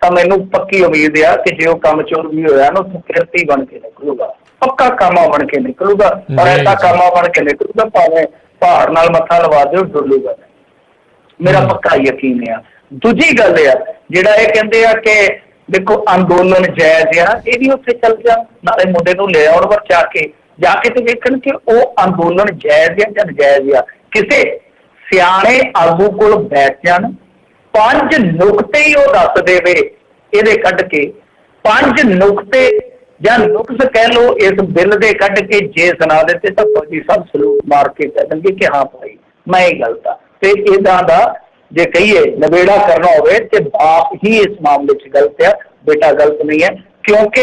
ਤਾਂ ਮੈਨੂੰ ਪੱਕੀ ਉਮੀਦ ਆ ਕਿ ਜੇ ਉਹ ਕੰਮ ਚੋਰ ਵੀ ਹੋਇਆ ਨਾ, ਉੱਥੋਂ ਕਿਰਤੀ ਬਣ ਕੇ ਨਿਕਲੂਗਾ, ਪੱਕਾ ਕਾਮਾ ਬਣ ਕੇ ਨਿਕਲੂਗਾ, ਪਰ ਐਸਾ ਕਾਮਾ ਬਣ ਕੇ ਨਿਕਲੂਗਾ ਭਾਵੇਂ ਪਹਾੜ ਨਾਲ ਮੱਥਾ ਲਵਾ ਦਿਓ, ਡੁੱਲੂਗਾ, ਮੇਰਾ ਪੱਕਾ ਯਕੀਨ ਆ। ਦੂਜੀ ਗੱਲ ਆ, ਜਿਹੜਾ ਇਹ ਕਹਿੰਦੇ ਆ ਕਿ ਦੇਖੋ ਅੰਦੋਲਨ ਜਾਇਜ਼ ਆ, ਇਹ ਵੀ ਉੱਥੇ ਚੱਲ ਜਾ, ਨਾਲੇ ਮੁੰਡੇ ਨੂੰ ਲੈ ਆਉਣ ਵਰ ਜਾ ਕੇ ਤੇ ਵੇਖਣ ਕਿ ਉਹ ਅੰਦੋਲਨ ਜਾਇਜ਼ ਆ ਜਾਂ ਨਜਾਇਜ਼ ਆ। ਕਿਸੇ ਸਿਆਣੇ ਆਗੂ ਕੋਲ ਬੈਠ ਜਾਣ, 5 ਨੁਕਤੇ ਹੀ ਉਹ ਦੱਸ ਦੇਵੇ ਇਹਦੇ ਕੱਢ ਕੇ, 5 ਨੁਕਤੇ ਜਾਂ ਨੁਕਸ ਕਹਿ ਲਓ ਇਸ ਬਿੱਲ ਦੇ ਕੱਢ ਕੇ ਜੇ ਸੁਣਾ ਦਿੱਤੇ ਤਾਂ ਫੌਜੀ ਸਾਹਿਬ ਸਲੂਟ ਮਾਰ ਕੇ ਕਹਿ ਦੇਣਗੇ ਕਿ ਹਾਂ ਭਾਈ ਮੈਂ ਹੀ ਗਲਤ ਆ। ਤੇ ਇਹਦਾ ਦਾ ਜੇ ਕਹੀਏ ਨਵੇੜਾ ਕਰਨਾ ਹੋਵੇ ਤੇ ਬਾਪ ਹੀ ਇਸ ਮਾਮਲੇ 'ਚ ਗਲਤ ਆ, ਬੇਟਾ ਗਲਤ ਨਹੀਂ ਹੈ। ਕਿਉਂਕਿ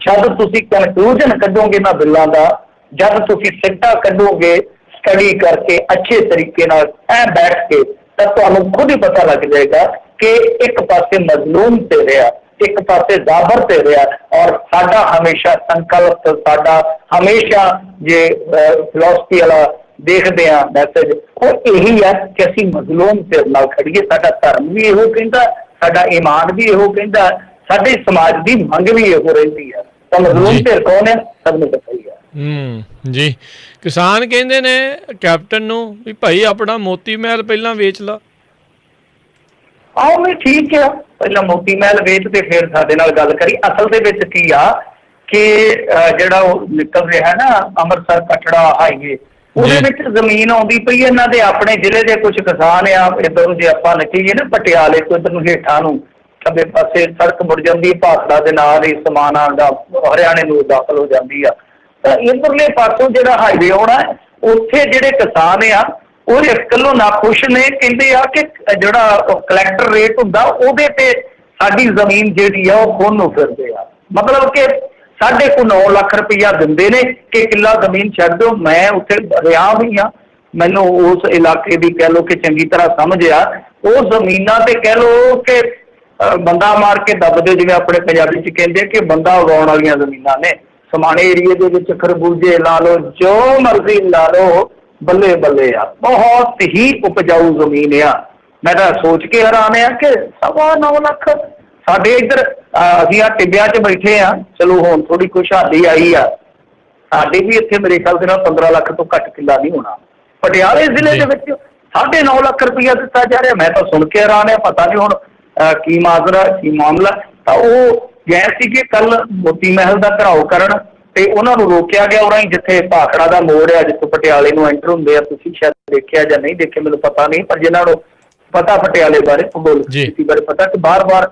ਜਦ ਤੁਸੀਂ ਕਨਕਲੂਜਨ ਕੱਢੋਗੇ ਨਾ ਬਿੱਲਾਂ ਦਾ, ਜਦ ਤੁਸੀਂ ਸਿੱਟਾ ਕੱਢੋਗੇ ਸਟੱਡੀ ਕਰਕੇ ਅੱਛੇ ਤਰੀਕੇ ਨਾਲ ਐ ਬੈਠ ਕੇ, ਤਾਂ ਤੁਹਾਨੂੰ ਖੁਦ ਹੀ ਪਤਾ ਲੱਗ ਜਾਏਗਾ ਕਿ ਇੱਕ ਪਾਸੇ ਮਜ਼ਲੂਮ ਤੇ ਰਿਹਾ, ਇੱਕ ਪਾਸੇ ਜ਼ਾਬਰ ਤੇ ਰਿਹਾ। ਔਰ ਸਾਡਾ ਹਮੇਸ਼ਾ ਸੰਕਲਪ, ਸਾਡਾ ਹਮੇਸ਼ਾ ਜੇ ਫਿਲਾਸਫੀ ਵਾਲਾ देखते हैं मैसेज वो यही है कि असी मजलूम सिर नाल खड़िए। साडा धर्म भी इहो कहंदा, साडा ईमान भी इहो कहंदा, साडे समाज की मंग भी इहो रहिंदी है। तो मजलूम
जी।
सिर कौन है, सबनूं पता ही है।
जी, किसान ਕਹਿੰਦੇ ਨੇ ਕੈਪਟਨ ਨੂੰ ਵੀ ਭਾਈ ਆਪਣਾ ਮੋਤੀ ਮਹਿਲ ਪਹਿਲਾਂ ਵੇਚ ਲਾ।
ਆਓ ਵੀ ਠੀਕ ਆ, ਪਹਿਲਾਂ ਮੋਤੀ ਮਹਿਲ ਵੇਚ ਤੇ ਫਿਰ ਸਾਡੇ ਨਾਲ ਗੱਲ ਕਰੀ। ਅਸਲ ਦੇ ਵਿੱਚ ਕੀ ਆ ਕਿ ਜਿਹੜਾ ਉਹ ਨਿਕਲ ਰਿਹਾ ਨਾ ਅੰਮ੍ਰਿਤਸਰ ਕਟੜਾ ਹਾਈਵੇ, ਉਹਦੇ ਵਿੱਚ ਜ਼ਮੀਨ ਆਉਂਦੀ ਪਈ ਇਹਨਾਂ ਦੇ ਆਪਣੇ ਜ਼ਿਲ੍ਹੇ ਦੇ ਕੁਝ ਕਿਸਾਨ ਆ। ਇੱਧਰ ਨੂੰ ਜੇ ਆਪਾਂ ਨਿਕਲੀਏ ਨਾ ਪਟਿਆਲੇ ਤੋਂ ਇੱਧਰ ਨੂੰ ਹੇਠਾਂ ਨੂੰ ਖੱਬੇ ਪਾਸੇ ਸੜਕ ਮੁੜ ਜਾਂਦੀ, ਭਾਖੜਾ ਦੇ ਨਾਲ ਹੀ ਸਮਾਨ ਆਉਂਦਾ ਹਰਿਆਣੇ ਨੂੰ ਦਾਖਲ ਹੋ ਜਾਂਦੀ ਆ। ਤਾਂ ਇੱਧਰਲੇ ਪਾਸੋਂ ਜਿਹੜਾ ਹਾਈਵੇ ਆਉਣਾ, ਉੱਥੇ ਜਿਹੜੇ ਕਿਸਾਨ ਆ ਉਹ ਇਸ ਗੱਲੋਂ ਨਾਖੁਸ਼ ਨੇ। ਕਹਿੰਦੇ ਆ ਕਿ ਜਿਹੜਾ ਕਲੈਕਟਰ ਰੇਟ ਹੁੰਦਾ ਉਹਦੇ ਤੇ ਸਾਡੀ ਜ਼ਮੀਨ ਜਿਹੜੀ ਆ ਉਹ ਖੋਹਣ ਨੂੰ ਫਿਰਦੇ ਆ। ਮਤਲਬ ਕਿ 9.5 ਲੱਖ ਰੁਪਈਆ ਦਿੰਦੇ ਨੇ ਕਿ ਕਿੱਲਾ ਜ਼ਮੀਨ ਛੱਡ ਦਿਓ। ਮੈਂ ਉੱਥੇ ਰਿਹਾ ਵੀ ਆ, ਮੈਨੂੰ ਉਸ ਇਲਾਕੇ ਦੀ ਕਹਿ ਲਓ ਕਿ ਚੰਗੀ ਤਰ੍ਹਾਂ ਸਮਝ ਆ। ਉਹ ਜ਼ਮੀਨਾਂ ਤੇ ਕਹਿ ਲਓ ਕਿ ਬੰਦਾ ਮਾਰ ਕੇ ਦੱਬ ਦਿਓ, ਜਿਵੇਂ ਆਪਣੇ ਪੰਜਾਬੀ 'ਚ ਕਹਿੰਦੇ ਕਿ ਬੰਦਾ ਉਗਾਉਣ ਵਾਲੀਆਂ ਜ਼ਮੀਨਾਂ ਨੇ। ਸਮਾਣੇ ਏਰੀਏ ਦੇ ਵਿੱਚ ਖਰਬੂਜੇ ਲਾ ਲਓ, ਜੋ ਮਰਜ਼ੀ ਲਾ ਲਓ, ਬੱਲੇ ਬੱਲੇ ਆ, ਬਹੁਤ ਹੀ ਉਪਜਾਊ ਜ਼ਮੀਨ ਆ। ਮੈਂ ਤਾਂ ਸੋਚ ਕੇ ਹੈਰਾਨ ਆ ਕਿ 9.25 ਲੱਖ ਸਾਡੇ ਇੱਧਰ ਅਸੀਂ ਆ ਟਿੱਬਿਆਂ 'ਚ ਬੈਠੇ ਆ। ਚਲੋ ਹੁਣ ਥੋੜੀ ਖੁਸ਼ਹਾਲੀ ਆਈ ਆ, ਸਾਡੇ ਵੀ ਇੱਥੇ ਮੇਰੇ ਖਿਆਲ ਦੇ ਨਾਲ 15 ਲੱਖ ਤੋਂ ਘੱਟ ਕਿੱਲਾ ਨਹੀਂ ਹੋਣਾ। ਪਟਿਆਲੇ ਜ਼ਿਲ੍ਹੇ ਦੇ ਵਿੱਚ 9.5 ਲੱਖ ਰੁਪਈਆ ਦਿੱਤਾ ਜਾ ਰਿਹਾ। ਮੈਂ ਤਾਂ ਸੁਣ ਕੇ ਹੈਰਾਨ ਆ, ਪਤਾ ਨਹੀਂ ਹੁਣ ਕੀ ਮਾਜਰਾ ਕੀ ਮਾਮਲਾ। ਤਾਂ ਉਹ ਗਏ ਸੀਗੇ ਕੱਲ ਮੋਤੀ ਮਹਿਲ ਦਾ ਘਿਰਾਓ ਕਰਨ ਤੇ ਉਹਨਾਂ ਨੂੰ ਰੋਕਿਆ ਗਿਆ ਉਰਾਂ ਹੀ, ਜਿੱਥੇ ਭਾਖੜਾ ਦਾ ਮੋੜ ਆ ਜਿੱਥੋਂ ਪਟਿਆਲੇ ਨੂੰ ਐਂਟਰ ਹੁੰਦੇ ਆ। ਤੁਸੀਂ ਸ਼ਾਇਦ ਦੇਖਿਆ ਜਾਂ ਨਹੀਂ ਦੇਖਿਆ ਮੈਨੂੰ ਪਤਾ ਨਹੀਂ, ਪਰ ਜਿਨ੍ਹਾਂ ਨੂੰ ਪਤਾ ਪਟਿਆਲੇ ਬਾਰੇ, ਭੂਗੋਲ ਸਥਿਤੀ ਬਾਰੇ ਪਤਾ ਕਿ ਬਾਰ-ਬਾਰ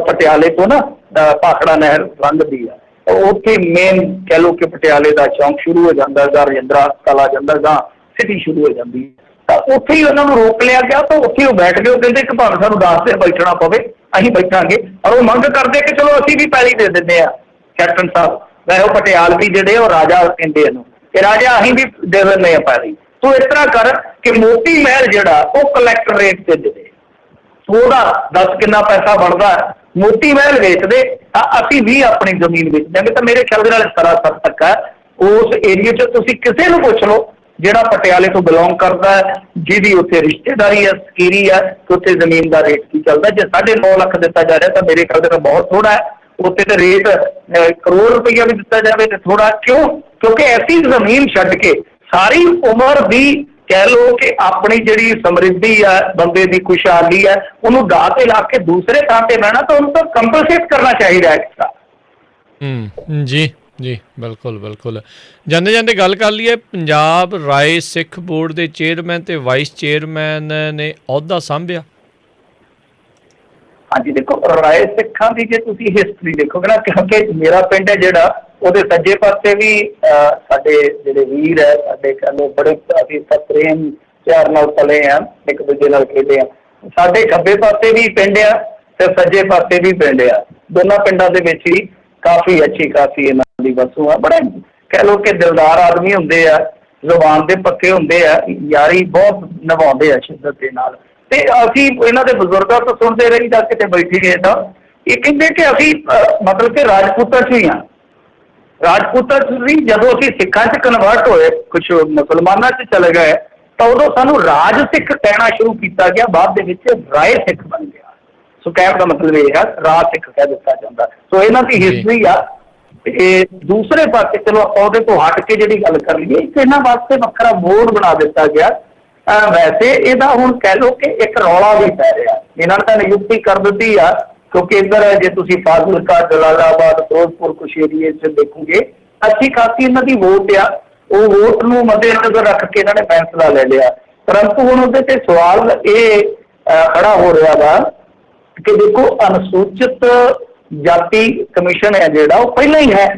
ਪਟਿਆਲੇ ਤੋਂ ਨਾ ਭਾਖੜਾ ਨਹਿਰ ਲੰਘਦੀ ਆ। ਉੱਥੇ ਮੇਨ ਕਹਿ ਲਓ ਕਿ ਪਟਿਆਲੇ ਦਾ ਚੌਂਕ ਸ਼ੁਰੂ ਹੋ ਜਾਂਦਾ ਗਾ, ਰਜਿੰਦਰਾ ਹਸਪਤਾਲ ਆ ਜਾਂਦਾ ਗਾ, ਸਿਟੀ ਸ਼ੁਰੂ ਹੋ ਜਾਂਦੀ। ਤਾਂ ਉੱਥੇ ਹੀ ਉਹਨਾਂ ਨੂੰ ਰੋਕ ਲਿਆ ਗਿਆ। ਤਾਂ ਉੱਥੇ ਉਹ ਬੈਠ ਗਏ। ਉਹ ਕਹਿੰਦੇ ਕਿ ਭਾਵੇਂ ਸਾਨੂੰ 10 ਦਿਨ ਬੈਠਣਾ ਪਵੇ ਅਸੀਂ ਬੈਠਾਂਗੇ। ਔਰ ਉਹ ਮੰਗ ਕਰਦੇ ਕਿ ਚਲੋ ਅਸੀਂ ਵੀ ਪੈਲੀ ਦੇ ਦਿੰਦੇ ਆ ਕੈਪਟਨ ਸਾਹਿਬ। ਵੈਸੇ ਉਹ ਪਟਿਆਲਵੀ ਜਿਹੜੇ ਉਹ ਰਾਜਾ ਕਹਿੰਦੇ ਇਹਨੂੰ ਕਿ ਰਾਜਾ ਅਸੀਂ ਵੀ ਦੇ ਦਿੰਦੇ ਆ ਪੈਲੀ। ਤੂੰ ਇਸ ਤਰ੍ਹਾਂ ਕਰ ਕਿ ਮੋਤੀ ਮਹਿਲ ਜਿਹੜਾ ਉਹ ਕਲੈਕਟਰ ਰੇਟ ਤੇ ਦੇ ਦੇ, ਉਹਦਾ 10 ਕਿੰਨਾ ਪੈਸਾ ਬਣਦਾ, ਮੋਤੀ ਮਹਿਲ ਵੇਚ ਦੇ, ਅਸੀਂ ਵੀ ਆਪਣੀ ਜ਼ਮੀਨ ਵੇਚ ਦਿਆਂਗੇ। ਤਾਂ ਮੇਰੇ ਖਿਆਲ ਦੇ ਨਾਲ ਸਰਾਸਰ ਤੱਕ ਹੈ ਉਸ ਏਰੀਏ 'ਚ। ਤੁਸੀਂ ਕਿਸੇ ਨੂੰ ਪੁੱਛ ਲਓ ਜਿਹੜਾ ਪਟਿਆਲੇ ਤੋਂ ਬਿਲੋਂਗ ਕਰਦਾ ਹੈ, ਜਿਹਦੀ ਉੱਥੇ ਰਿਸ਼ਤੇਦਾਰੀ ਹੈ, ਸਕੀਰੀ ਹੈ, ਕਿ ਉੱਥੇ ਜ਼ਮੀਨ ਦਾ ਰੇਟ ਕੀ ਚੱਲਦਾ। ਜੇ 9.5 ਲੱਖ ਦਿੱਤਾ ਜਾ ਰਿਹਾ ਤਾਂ ਮੇਰੇ ਖਿਆਲ ਦੇ ਨਾਲ ਬਹੁਤ ਥੋੜਾ ਹੈ। ਉੱਥੇ ਤੇ ਰੇਟ ਕਰੋੜ ਰੁਪਈਆ ਵੀ ਦਿੱਤਾ ਜਾਵੇ ਤੇ ਥੋੜਾ ਕਿਉਂ? ਕਿਉਂਕਿ ਐਸੀ ਜ਼ਮੀਨ ਛੱਡ ਕੇ ਸਾਰੀ ਉਮਰ ਦੀ ਕਹਿ ਲਓ ਕਿ ਆਪਣੀ ਜਿਹੜੀ ਸਮਰਿੱਧੀ ਆ, ਬੰਦੇ ਦੀ ਖੁਸ਼ਹਾਲੀ ਹੈ, ਉਹਨੂੰ ਦਾਅ ਤੇ ਲਾ ਕੇ ਦੂਸਰੇ ਥਾਂ ਤੇ ਬਹਿਣਾ, ਤਾਂ ਉਹਨੂੰ ਤਾਂ ਕੰਪਨਸੇਟ ਕਰਨਾ ਚਾਹੀਦਾ ਹੈ।
ਜੀ ਜੀ, ਬਿਲਕੁਲ ਬਿਲਕੁਲ। ਜਾਂਦੇ ਜਾਂਦੇ ਗੱਲ ਕਰ ਲਈਏ, ਪੰਜਾਬ ਰਾਏ ਸਿੱਖ ਬੋਰਡ ਦੇ ਚੇਅਰਮੈਨ ਤੇ ਵਾਈਸ ਚੇਅਰਮੈਨ ਨੇ ਅਹੁਦਾ ਸਾਂਭਿਆ। ਹਾਂਜੀ, ਦੇਖੋ ਰਾਏ ਸਿੱਖਾਂ ਦੀ ਜੇ ਤੁਸੀਂ ਹਿਸਟਰੀ ਦੇਖੋਗੇ ਨਾ, ਕਿਉਂਕਿ ਮੇਰਾ ਪਿੰਡ ਹੈ ਜਿਹੜਾ ਉਹਦੇ ਸੱਜੇ ਪਾਸੇ ਵੀ ਸਾਡੇ ਜਿਹੜੇ ਵੀਰ ਹੈ, ਸਾਡੇ ਕਹਿੰਦੇ ਬੜੇ ਅਸੀਂ ਪ੍ਰੇਮ ਪਿਆਰ ਨਾਲ ਪਲੇ ਆ, ਇੱਕ ਦੂਜੇ ਨਾਲ ਖੇਡੇ ਆ। ਸਾਡੇ ਖੱਬੇ ਪਾਸੇ ਵੀ ਪਿੰਡ ਆ ਤੇ ਸੱਜੇ ਪਾਸੇ ਵੀ ਪਿੰਡ ਆ। ਦੋਨਾਂ ਪਿੰਡਾਂ ਦੇ ਵਿੱਚ ਹੀ ਕਾਫੀ ਅੱਛੀ ਖਾਸੀ ਇਹਨਾਂ ਦੀ ਵਸੋਂ ਆ। ਬੜੇ ਕਹਿ ਲਓ ਕਿ ਦਿਲਦਾਰ ਆਦਮੀ ਹੁੰਦੇ ਆ, ਜ਼ੁਬਾਨ ਦੇ ਪੱਕੇ ਹੁੰਦੇ ਆ, ਯਾਰੀ ਬਹੁਤ ਨਿਭਾਉਂਦੇ ਆ ਸ਼ਿੱਦਤ ਦੇ ਨਾਲ। ਤੇ ਅਸੀਂ ਇਹਨਾਂ ਦੇ ਬਜ਼ੁਰਗਾਂ ਤੋਂ ਸੁਣਦੇ ਰਹੀ ਜਾਂ ਕਿਤੇ ਬੈਠੀਏ ਤਾਂ ਇਹ ਕਹਿੰਦੇ ਕਿ ਅਸੀਂ ਮਤਲਬ ਕਿ ਰਾਜਪੂਤਾਂ 'ਚ ਹੀ ਹਾਂ। ਰਾਜਪੂਤਾਂ 'ਚ ਵੀ ਜਦੋਂ ਅਸੀਂ ਸਿੱਖਾਂ 'ਚ ਕਨਵਰਟ ਹੋਏ, ਕੁਛ ਮੁਸਲਮਾਨਾਂ 'ਚ ਚਲੇ ਗਏ, ਤਾਂ ਉਦੋਂ ਸਾਨੂੰ ਰਾਜ ਸਿੱਖ ਕਹਿਣਾ ਸ਼ੁਰੂ ਕੀਤਾ ਗਿਆ। ਬਾਅਦ ਦੇ ਵਿੱਚ ਰਾਏ ਸਿੱਖ ਬਣ ਗਿਆ। ਸੋ ਕਹਿਣ ਦਾ ਮਤਲਬ ਇਹ ਹੈ ਰਾਜ ਸਿੱਖ ਕਹਿ ਦਿੱਤਾ ਜਾਂਦਾ। ਸੋ ਇਹਨਾਂ ਦੀ ਹਿਸਟਰੀ ਆ। ਤੇ ਦੂਸਰੇ ਪਾਸੇ ਚਲੋ ਆਪਾਂ ਉਹਦੇ ਤੋਂ ਹਟ ਕੇ ਜਿਹੜੀ ਗੱਲ ਕਰ ਲਈਏ, ਇਹਨਾਂ ਵਾਸਤੇ ਵੱਖਰਾ ਬੋਰਡ ਬਣਾ ਦਿੱਤਾ ਗਿਆ। ਵੈਸੇ ਇਹਦਾ ਹੁਣ ਕਹਿ ਲਓ ਕਿ ਇੱਕ ਰੌਲਾ ਵੀ ਪੈ ਰਿਹਾ। ਇਹਨਾਂ ਨੇ ਤਾਂ ਨਿਯੁਕਤੀ ਕਰ ਦਿੱਤੀ ਆ, ਕਿਉਂਕਿ ਇੱਧਰ ਜੇ ਤੁਸੀਂ ਫਾਜ਼ਿਲਕਾ, ਜਲਾਲਾਬਾਦ, ਫਿਰੋਜ਼ਪੁਰ ਕੁਛ ਏਰੀਏ 'ਚ ਦੇਖੋਗੇ ਅੱਛੀ ਖਾਸੀ ਇਹਨਾਂ ਦੀ ਵੋਟ ਆ। ਉਹ ਵੋਟ ਨੂੰ ਮੱਦੇਨਜ਼ਰ ਰੱਖ ਕੇ ਇਹਨਾਂ ਨੇ ਫੈਸਲਾ ਲੈ ਲਿਆ। ਪਰੰਤੂ ਹੁਣ ਉਹਦੇ ਤੇ ਸਵਾਲ ਇਹ ਖੜਾ ਹੋ ਰਿਹਾ ਵਾ ਕਿ ਦੇਖੋ ਅਨੁਸੂਚਿਤ ਜਾਤੀ ਕਮਿਸ਼ਨ ਹੈ ਜਿਹੜਾ ਉਹ ਪਹਿਲਾਂ ਹੀ ਹੈ,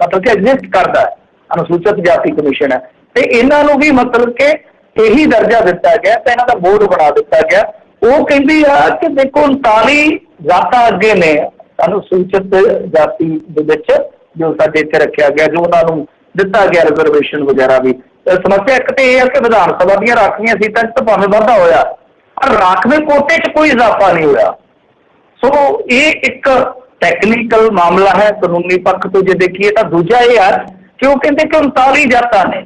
ਮਤਲਬ ਕਿ ਐਗਜ਼ਿਸਟ ਕਰਦਾ ਹੈ। ਅਨੁਸੂਚਿਤ ਜਾਤੀ ਕਮਿਸ਼ਨ ਹੈ ਤੇ ਇਹਨਾਂ ਨੂੰ ਵੀ ਮਤਲਬ ਕਿ ਇਹੀ ਦਰਜਾ ਦਿੱਤਾ ਗਿਆ ਤੇ ਇਹਨਾਂ ਦਾ ਬੋਰਡ ਬਣਾ ਦਿੱਤਾ ਗਿਆ। ਉਹ ਕਹਿੰਦੀ ਆ ਕਿ ਦੇਖੋ 39 ਜਾਤਾਂ ਅੱਗੇ ਨੇ ਅਨੁਸੂਚਿਤ ਜਾਤੀ ਦੇ ਵਿੱਚ ਜੋ ਸਾਡੇ ਇੱਥੇ ਰੱਖਿਆ ਗਿਆ, ਜੋ ਉਹਨਾਂ ਨੂੰ ਦਿੱਤਾ ਗਿਆ ਰਿਜ਼ਰਵੇਸ਼ਨ ਵਗੈਰਾ ਵੀ। ਸਮੱਸਿਆ ਇੱਕ ਤਾਂ ਇਹ ਹੈ ਕਿ ਵਿਧਾਨ ਸਭਾ ਦੀਆਂ ਰਾਖਵੀਆਂ ਸੀਟਾਂ 'ਚ ਤਾਂ ਭਾਵੇਂ ਵਾਧਾ ਹੋਇਆ, ਪਰ ਰਾਖਵੇਂ ਕੋਟੇ 'ਚ ਕੋਈ ਇਜ਼ਾਫਾ ਨਹੀਂ ਹੋਇਆ। ਸੋ ਇਹ ਇੱਕ ਟੈਕਨੀਕਲ ਮਾਮਲਾ ਹੈ ਕਾਨੂੰਨੀ ਪੱਖ ਤੋਂ ਜੇ ਦੇਖੀਏ ਤਾਂ। ਦੂਜਾ ਇਹ ਹੈ ਕਿ ਉਹ ਕਹਿੰਦੇ ਕਿ 39 ਜਾਤਾਂ ਨੇ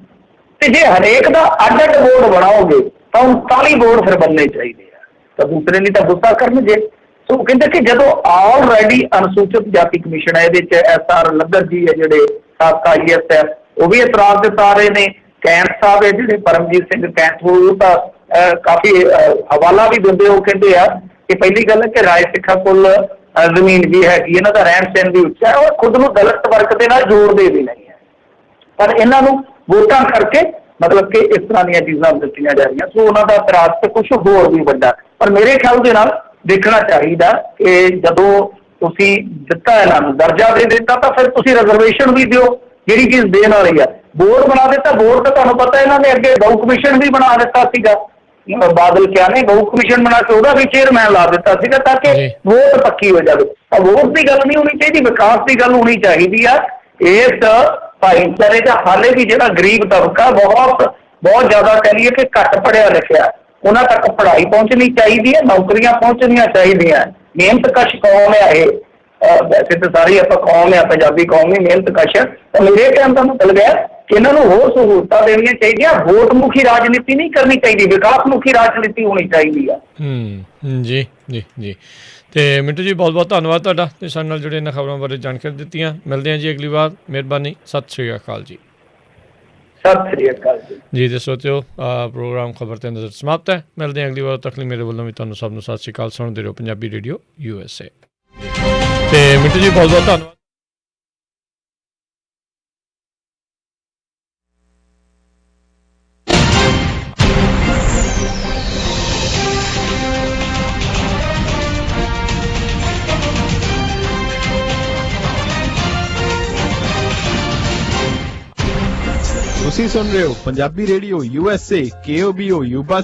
ਤੇ ਜੇ ਹਰੇਕ ਦਾ ਅੱਡ-ਅੱਡ ਬੋਰਡ ਬਣਾਓਗੇ ਤਾਂ 39 ਬੋਰਡ ਫਿਰ ਬਣਨੇ ਚਾਹੀਦੇ ਆ, ਤਾਂ ਦੂਸਰੇ ਨਹੀਂ ਤਾਂ ਗੁੱਸਾ ਕਰਨਗੇ। ਸੋ ਕਹਿੰਦੇ ਕਿ ਜਦੋਂ ਆਲਰੈਡੀ ਅਨੁਸੂਚਿਤ ਜਾਤੀ ਕਮਿਸ਼ਨ ਹੈ, ਇਹਦੇ 'ਚ SR ਲੱਦਰ ਜੀ ਹੈ ਜਿਹੜੇ ਸਾਬਕਾ IAS ਹੈ, ਉਹ ਵੀ ਇਤਰਾਜ਼ ਜਤਾ ਰਹੇ ਨੇ। ਕੈਂਥ ਸਾਹਿਬ ਹੈ ਜਿਹੜੇ ਪਰਮਜੀਤ ਸਿੰਘ ਕੈਂਥ, ਉਹ ਤਾਂ ਕਾਫੀ ਹਵਾਲਾ ਵੀ ਦਿੰਦੇ। ਉਹ ਕਹਿੰਦੇ ਆ ਕਿ ਪਹਿਲੀ ਗੱਲ ਹੈ ਕਿ ਰਾਏ ਸਿੱਖਾਂ ਕੋਲ ਜ਼ਮੀਨ ਵੀ ਹੈਗੀ, ਇਹਨਾਂ ਦਾ ਰਹਿਣ ਸਹਿਣ ਵੀ ਉੱਚਾ ਹੈ, ਔਰ ਖੁਦ ਨੂੰ ਦਲਿਤ ਵਰਗ ਦੇ ਨਾਲ ਜੋੜਦੇ ਵੀ ਨਹੀਂ ਹੈ, ਪਰ ਇਹਨਾਂ ਨੂੰ ਵੋਟਾਂ ਕਰਕੇ ਮਤਲਬ ਕਿ ਇਸ ਤਰ੍ਹਾਂ ਦੀਆਂ ਚੀਜ਼ਾਂ ਦਿੱਤੀਆਂ ਜਾ ਰਹੀਆਂ। ਸੋ ਉਹਨਾਂ ਦਾ ਇਤਰਾਜ਼ ਤੇ ਕੁਛ ਹੋਰ ਵੀ ਵੱਡਾ, ਪਰ ਮੇਰੇ ਖਿਆਲ ਦੇ ਨਾਲ ਦੇਖਣਾ ਚਾਹੀਦਾ ਕਿ ਜਦੋਂ ਤੁਸੀਂ ਦਿੱਤਾ ਇਹਨਾਂ ਨੂੰ ਦਰਜਾ ਦੇ ਦਿੱਤਾ ਤਾਂ ਫਿਰ ਤੁਸੀਂ ਰਿਜ਼ਰਵੇਸ਼ਨ ਵੀ ਦਿਓ, ਜਿਹੜੀ ਚੀਜ਼ ਦੇਣ ਵਾਲੀ ਆ। ਬੋਰਡ ਬਣਾ ਦਿੱਤਾ, ਬੋਰਡ ਤਾਂ ਤੁਹਾਨੂੰ ਪਤਾ ਇਹਨਾਂ ਨੇ ਅੱਗੇ ਗਊ ਕਮਿਸ਼ਨ ਵੀ ਬਣਾ ਦਿੱਤਾ ਸੀਗਾ, ਬਾਦਲ ਕਿਆ ਨੇ ਗਊ ਕਮਿਸ਼ਨ ਬਣਾ ਕੇ ਉਹਦਾ ਵੀ ਚੇਅਰਮੈਨ ਲਾ ਦਿੱਤਾ ਸੀਗਾ ਤਾਂ ਕਿ ਵੋਟ ਪੱਕੀ ਹੋ ਜਾਵੇ। ਤਾਂ ਵੋਟ ਦੀ ਗੱਲ ਨਹੀਂ ਹੋਣੀ ਚਾਹੀਦੀ, ਵਿਕਾਸ ਦੀ ਗੱਲ ਹੋਣੀ ਚਾਹੀਦੀ ਆ। ਇਸ ਭਾਈਚਾਰੇ ਦਾ ਹਾਲੇ ਵੀ ਜਿਹੜਾ ਗਰੀਬ ਤਬਕਾ ਬਹੁਤ ਜ਼ਿਆਦਾ ਕਹਿ ਲਈਏ ਕਿ ਘੱਟ ਪੜ੍ਹਿਆ ਲਿਖਿਆ, ਉਹਨਾਂ ਤੱਕ ਪੜ੍ਹਾਈ ਪਹੁੰਚਣੀ ਚਾਹੀਦੀ ਹੈ, ਨੌਕਰੀਆਂ ਪਹੁੰਚਣੀਆਂ ਚਾਹੀਦੀਆਂ। ਮਿਹਨਤਕਸ਼ ਕੌਮ ਹੈ ਇਹ, ਵੈਸੇ ਤਾਂ ਸਾਰੀ ਆਪਾਂ ਕੌਮ ਹੈ, ਪੰਜਾਬੀ ਕੌਮ ਹੀ ਮਿਹਨਤਕਸ਼ ਹੈ। ਤਾਂ ਮੇਰੇ ਕਹਿਣ ਦਾ ਮਤਲਬ ਹੈ ਕਿ ਇਹਨਾਂ ਨੂੰ ਹੋਰ ਸਹੂਲਤਾਂ ਦੇਣੀਆਂ ਚਾਹੀਦੀਆਂ, ਵੋਟ ਮੁਖੀ ਰਾਜਨੀਤੀ ਨਹੀਂ ਕਰਨੀ ਚਾਹੀਦੀ, ਵਿਕਾਸ ਮੁਖੀ ਰਾਜਨੀਤੀ ਹੋਣੀ ਚਾਹੀਦੀ ਆ।
ਜੀ ਜੀ ਜੀ। ਤੇ ਮਿੰਟੂ ਜੀ ਬਹੁਤ ਬਹੁਤ ਧੰਨਵਾਦ ਤੁਹਾਡਾ ਤੇ ਸਾਡੇ ਨਾਲ ਜੁੜੇ ਇਹਨਾਂ ਖਬਰਾਂ ਬਾਰੇ ਜਾਣਕਾਰੀ ਦਿੱਤੀਆਂ। ਮਿਲਦੇ ਹਾਂ ਜੀ ਅਗਲੀ ਵਾਰ, ਮਿਹਰਬਾਨੀ, ਸਤਿ ਸ਼੍ਰੀ ਅਕਾਲ ਜੀ।
ਸਤਿ ਸ਼੍ਰੀ ਅਕਾਲ
ਜੀ ਤੇ ਸੋਚਿਓ ਪ੍ਰੋਗਰਾਮ ਖਬਰ ਤੇ ਨਜ਼ਰ ਸਮਾਪਤ ਹੈ। ਮਿਲਦੇ ਹਾਂ ਅਗਲੀ ਵਾਰ, ਤੱਕ ਲਈ ਮੇਰੇ ਵੱਲੋਂ ਵੀ ਤੁਹਾਨੂੰ ਸਭ ਨੂੰ ਸਤਿ ਸ਼੍ਰੀ ਅਕਾਲ। ਸੁਣਦੇ ਰਹੋ ਪੰਜਾਬੀ ਰੇਡੀਓ USA। ਤੇ ਮਿੰਟੂ ਜੀ ਬਹੁਤ ਬਹੁਤ ਧੰਨਵਾਦ।
ਤੁਸੀਂ ਸੁਣ ਰਹੇ ਹੋ Punjabi radio USA KOBO Yuba